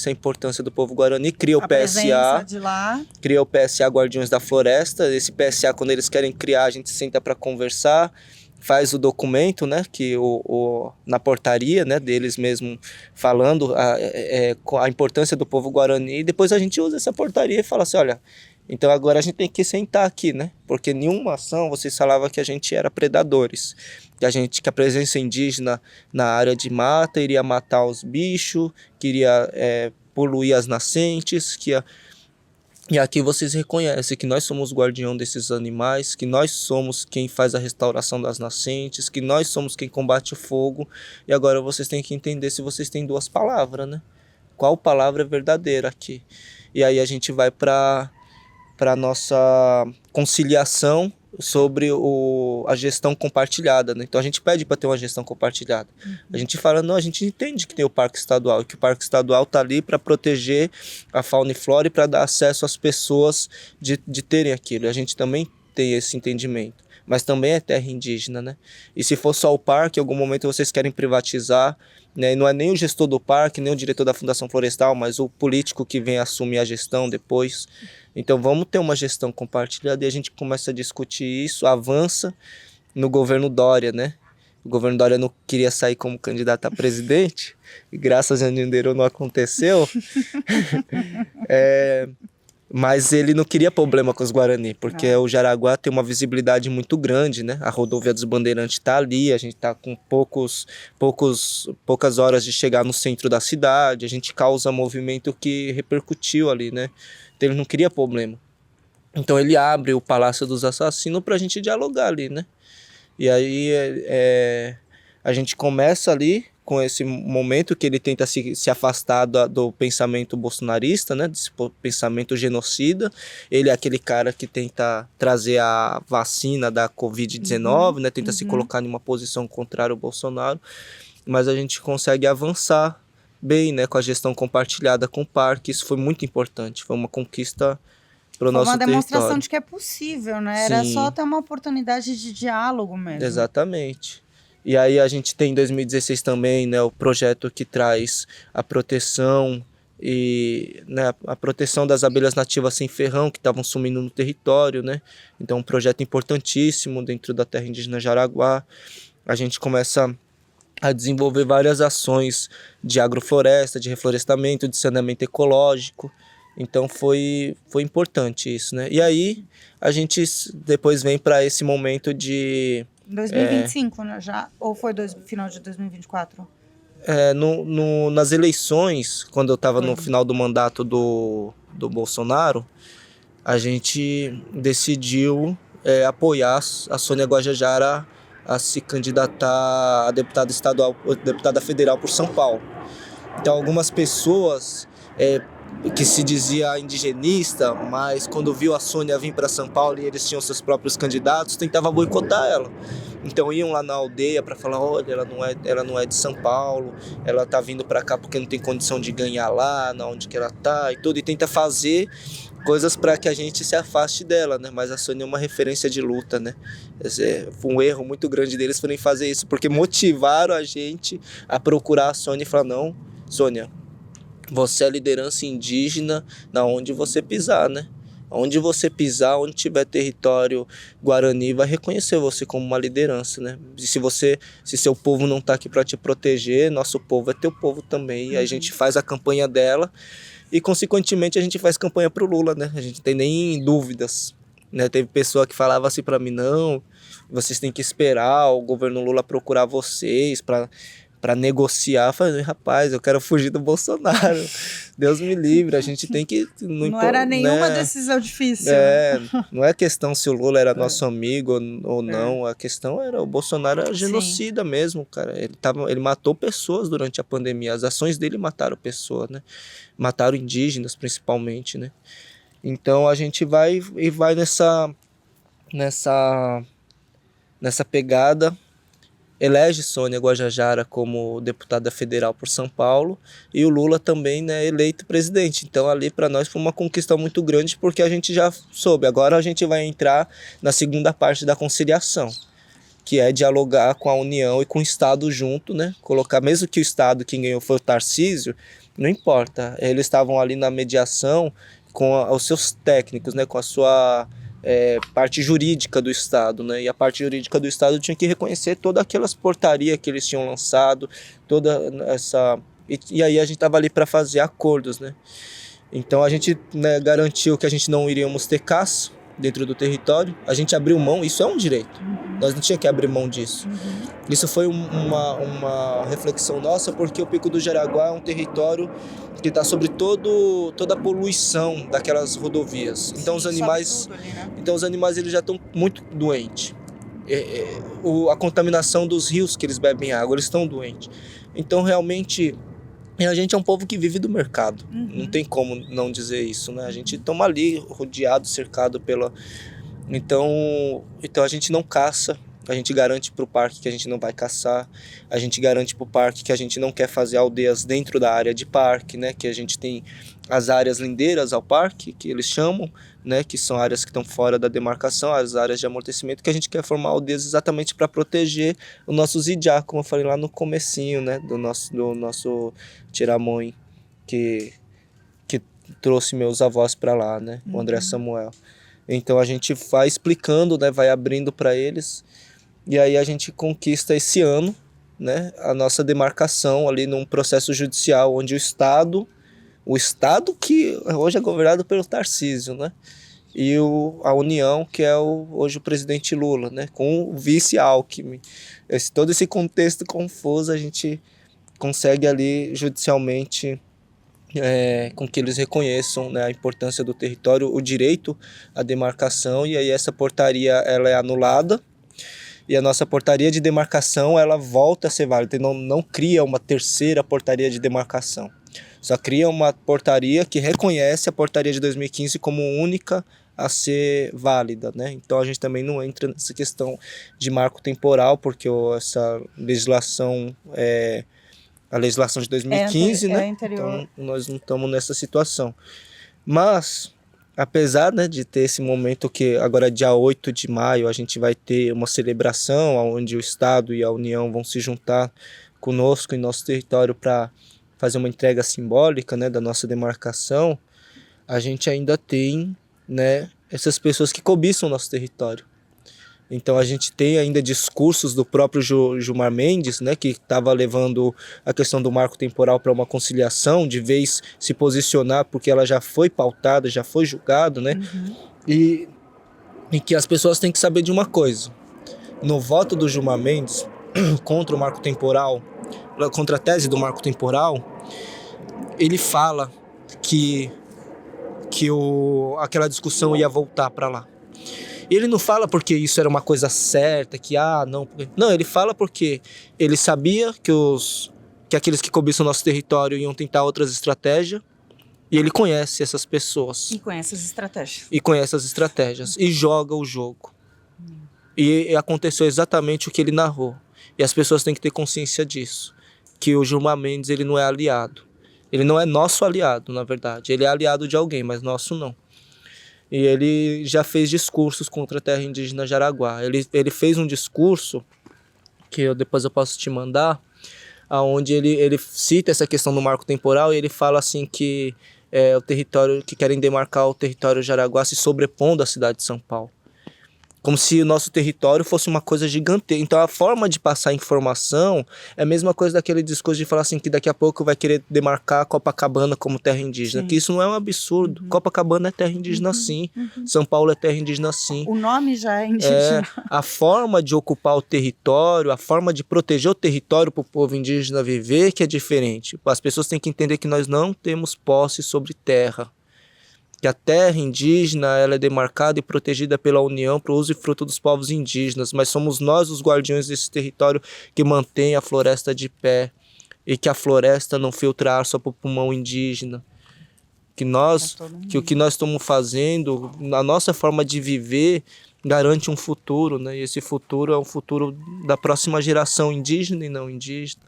a importância do povo Guarani, cria o PSA, cria o PSA Guardiões da Floresta. Esse PSA, quando eles querem criar, a gente senta para conversar, faz o documento, né, que na portaria, né, deles mesmo falando a importância do povo Guarani, e depois a gente usa essa portaria e fala assim, olha, então agora a gente tem que sentar aqui, né? Porque nenhuma ação vocês falavam que a gente era predadores. Que a presença indígena na área de mata iria matar os bichos, que iria poluir as nascentes, E aqui vocês reconhecem que nós somos guardião desses animais, que nós somos quem faz a restauração das nascentes, que nós somos quem combate o fogo. E agora vocês têm que entender se vocês têm duas palavras, né? Qual palavra é verdadeira aqui? E aí a gente vai para a nossa conciliação sobre a gestão compartilhada, né? Então a gente pede para ter uma gestão compartilhada. A gente fala, não, a gente entende que tem o Parque Estadual, e que o Parque Estadual está ali para proteger a fauna e flora e para dar acesso às pessoas de terem aquilo. A gente também tem esse entendimento, mas também é terra indígena, né? E se for só o parque, em algum momento vocês querem privatizar, né? E não é nem o gestor do parque, nem o diretor da Fundação Florestal, mas o político que vem assumir a gestão depois. Então vamos ter uma gestão compartilhada, e a gente começa a discutir isso, avança no governo Dória, né? O governo Dória não queria sair como candidato a presidente, e graças a Jandiroba não aconteceu. Mas ele não queria problema com os Guarani, porque o Jaraguá tem uma visibilidade muito grande, né? A rodovia dos Bandeirantes está ali, a gente está com poucas horas de chegar no centro da cidade, a gente causa movimento que repercutiu ali, né? Então ele não queria problema. Então ele abre o Palácio dos Assassinos para a gente dialogar ali, né? E aí a gente começa ali com esse momento que ele tenta se afastar do pensamento bolsonarista, né, desse pensamento genocida. Ele é aquele cara que tenta trazer a vacina da Covid-19, né, tenta se colocar em uma posição contrária ao Bolsonaro, mas a gente consegue avançar bem, né, com a gestão compartilhada com o parque. Isso foi muito importante, foi uma conquista para o nosso território. Foi uma demonstração de que é possível, né? Era Sim. só ter uma oportunidade de diálogo mesmo. Exatamente. E aí a gente tem em 2016 também, né, o projeto que traz a proteção né, a proteção das abelhas nativas sem ferrão que estavam sumindo no território, né? Então um projeto importantíssimo dentro da terra indígena Jaraguá. A gente começa a desenvolver várias ações de agrofloresta, de reflorestamento, de saneamento ecológico. Então foi importante isso, né? E aí a gente depois vem para esse momento de 2025, né, já? Ou foi final de 2024? Nas eleições, quando eu estava no final do mandato do Bolsonaro, a gente decidiu apoiar a Sônia Guajajara a se candidatar a deputada federal por São Paulo. Então algumas pessoas que se dizia indigenista, mas quando viu a Sônia vir para São Paulo e eles tinham seus próprios candidatos, tentava boicotar ela. Então iam lá na aldeia para falar, olha, ela não é de São Paulo, ela tá vindo para cá porque não tem condição de ganhar lá, na onde que ela tá e tudo, e tenta fazer coisas para que a gente se afaste dela, né? Mas a Sônia é uma referência de luta, né? Foi um erro muito grande deles porém fazer isso, porque motivaram a gente a procurar a Sônia e falar, não, Sônia, você é a liderança indígena na onde você pisar, né? Onde você pisar, onde tiver território Guarani, vai reconhecer você como uma liderança, né? E se seu povo não está aqui para te proteger, nosso povo é teu povo também. E a gente faz a campanha dela e, consequentemente, a gente faz campanha pro Lula, né? A gente não tem nem dúvidas, né? Teve pessoa que falava assim para mim, não, vocês têm que esperar o governo Lula procurar vocês para negociar. Eu falei, rapaz, eu quero fugir do Bolsonaro. Deus me livre, a gente tem que... Não era nenhuma decisão difícil. Não é questão se o Lula era nosso amigo ou não, a questão era o Bolsonaro era genocida mesmo, cara. Ele matou pessoas durante a pandemia, as ações dele mataram pessoas, né? Mataram indígenas principalmente, né? Então a gente vai nessa pegada. Elege Sônia Guajajara como deputada federal por São Paulo e o Lula também, né, eleito presidente. Então ali para nós foi uma conquista muito grande porque a gente já soube. Agora a gente vai entrar na segunda parte da conciliação, que é dialogar com a União e com o Estado junto, né? Colocar, mesmo que o Estado quem ganhou foi o Tarcísio, não importa. Eles estavam ali na mediação com os seus técnicos, né, com a sua parte jurídica do Estado, né? E a parte jurídica do Estado tinha que reconhecer todas aquelas portarias que eles tinham lançado, toda essa... E aí a gente estava ali para fazer acordos, né? Então a gente, né, garantiu que a gente não iríamos ter caça dentro do território, a gente abriu mão, isso é um direito, nós não tínhamos que abrir mão disso. Isso foi uma reflexão nossa, porque o Pico do Jaraguá é um território que está sobre toda a poluição daquelas rodovias. Então os animais, eles já estão muito doentes. A contaminação dos rios que eles bebem água, eles estão doentes. Então realmente a gente é um povo que vive do mercado. Não tem como não dizer isso, né? A gente toma ali rodeado, cercado pela... Então a gente não caça. A gente garante para o parque que a gente não vai caçar, a gente garante para o parque que a gente não quer fazer aldeias dentro da área de parque, né? Que a gente tem as áreas lindeiras ao parque, que eles chamam, né? Que são áreas que estão fora da demarcação, as áreas de amortecimento, que a gente quer formar aldeias exatamente para proteger o nosso zidiá, como eu falei lá no comecinho, né? Do nosso Tiramões, que trouxe meus avós para lá, né? O André Samuel. Então a gente vai explicando, né? Vai abrindo para eles. E aí a gente conquista esse ano, né, a nossa demarcação ali num processo judicial onde o Estado que hoje é governado pelo Tarcísio, né, e a União, que é hoje o presidente Lula, né, com o vice Alckmin. Todo esse contexto confuso a gente consegue ali judicialmente com que eles reconheçam, né, a importância do território, o direito à demarcação, e aí essa portaria ela é anulada, e a nossa portaria de demarcação ela volta a ser válida, não cria uma terceira portaria de demarcação, só cria uma portaria que reconhece a portaria de 2015 como única a ser válida, né? Então a gente também não entra nessa questão de marco temporal, porque essa legislação a legislação de 2015, né? Então nós não estamos nessa situação. Mas, apesar, né, de ter esse momento que agora dia 8 de maio a gente vai ter uma celebração onde o Estado e a União vão se juntar conosco em nosso território para fazer uma entrega simbólica, né, da nossa demarcação, a gente ainda tem, né, essas pessoas que cobiçam o nosso território. Então a gente tem ainda discursos do próprio Gilmar Mendes, né, que estava levando a questão do marco temporal para uma conciliação, de vez se posicionar, porque ela já foi pautada, já foi julgado, né? E que as pessoas têm que saber de uma coisa. No voto do Gilmar Mendes contra o marco temporal, contra a tese do marco temporal, ele fala que aquela discussão ia voltar para lá. Ele não fala porque isso era uma coisa certa, não, ele fala porque ele sabia que aqueles que cobiçam o nosso território iam tentar outras estratégias, e ele conhece essas pessoas. E conhece as estratégias. E joga o jogo. E aconteceu exatamente o que ele narrou. E as pessoas têm que ter consciência disso, que o Gilmar Mendes ele não é aliado. Ele não é nosso aliado, na verdade. Ele é aliado de alguém, mas nosso não. E ele já fez discursos contra a terra indígena Jaraguá. Ele fez um discurso, que depois eu posso te mandar, onde ele cita essa questão do marco temporal, e ele fala assim que o território, que querem demarcar o território Jaraguá se sobrepondo à cidade de São Paulo. Como se o nosso território fosse uma coisa gigantesca. Então a forma de passar informação é a mesma coisa daquele discurso de falar assim que daqui a pouco vai querer demarcar Copacabana como terra indígena. Sim. Que isso não é um absurdo. Copacabana é terra indígena sim. São Paulo é terra indígena sim. O nome já é indígena. A forma de ocupar o território, a forma de proteger o território para o povo indígena viver que é diferente. As pessoas têm que entender que nós não temos posse sobre terra. Que a terra indígena ela é demarcada e protegida pela União para o uso e fruto dos povos indígenas, mas somos nós os guardiões desse território que mantém a floresta de pé, e que a floresta não filtra ar só para o pulmão indígena. Que o que nós estamos fazendo, a nossa forma de viver, garante um futuro, né? E esse futuro é um futuro da próxima geração indígena e não indígena.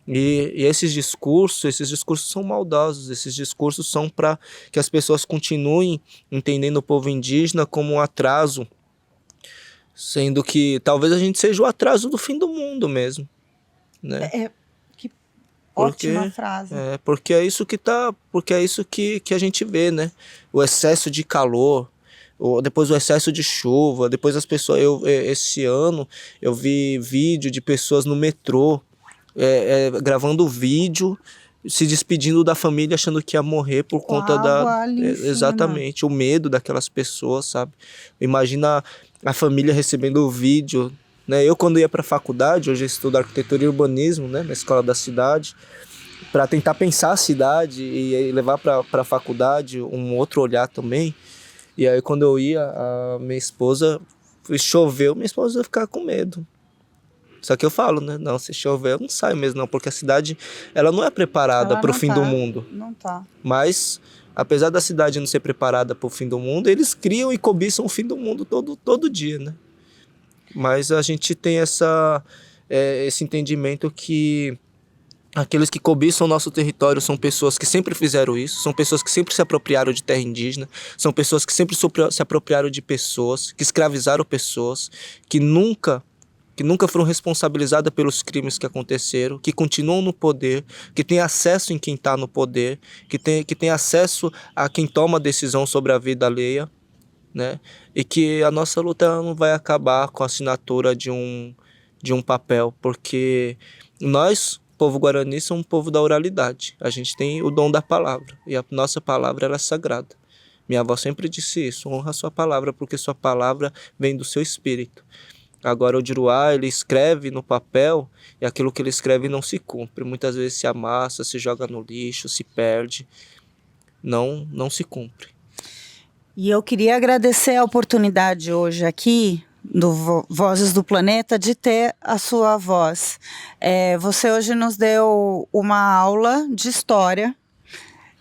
E esses discursos são maldosos, esses discursos são para que as pessoas continuem entendendo o povo indígena como um atraso, sendo que talvez a gente seja o atraso do fim do mundo mesmo, né? Ótima frase. Porque é isso que a gente vê, né? O excesso de calor, depois o excesso de chuva, depois as pessoas, esse ano eu vi vídeo de pessoas no metrô, gravando vídeo, se despedindo da família, achando que ia morrer por conta exatamente, o medo daquelas pessoas, sabe? Imagina a família recebendo o vídeo, né? Eu, quando ia para a faculdade, hoje eu estudo arquitetura e urbanismo, né, na escola da cidade, para tentar pensar a cidade e levar para a faculdade um outro olhar também. E aí quando eu ia, a minha esposa, choveu, minha esposa ia ficar com medo. Só que eu falo, né? Não, se chover eu não saio mesmo não, porque a cidade ela não é preparada para o fim do mundo. Não tá. Mas, apesar da cidade não ser preparada para o fim do mundo, eles criam e cobiçam o fim do mundo todo dia, né? Mas a gente tem esse entendimento que aqueles que cobiçam o nosso território são pessoas que sempre fizeram isso, são pessoas que sempre se apropriaram de terra indígena, são pessoas que sempre se apropriaram de pessoas, que escravizaram pessoas, que nunca foram responsabilizadas pelos crimes que aconteceram, que continuam no poder, que têm acesso em quem está no poder, que tem acesso a quem toma decisão sobre a vida alheia. né? E que a nossa luta ela não vai acabar com a assinatura de um papel, porque nós, povo guarani, somos um povo da oralidade. A gente tem o dom da palavra, e a nossa palavra ela é sagrada. Minha avó sempre disse isso: honra a sua palavra, porque sua palavra vem do seu espírito. Agora o Juruá, ele escreve no papel e aquilo que ele escreve não se cumpre. Muitas vezes se amassa, se joga no lixo, se perde. Não se cumpre. E eu queria agradecer a oportunidade hoje aqui do Vozes do Planeta de ter a sua voz. Você hoje nos deu uma aula de história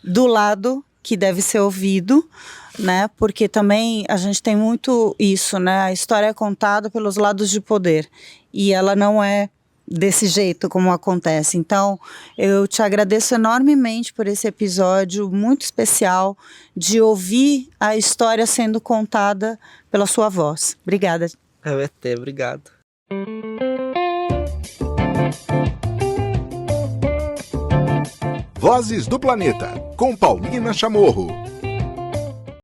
do lado que deve ser ouvido, né? Porque também a gente tem muito isso, né? A história é contada pelos lados de poder e ela não é desse jeito como acontece. Então, eu te agradeço enormemente por esse episódio muito especial de ouvir a história sendo contada pela sua voz. Obrigada. Obrigado. Vozes do Planeta, com Paulina Chamorro.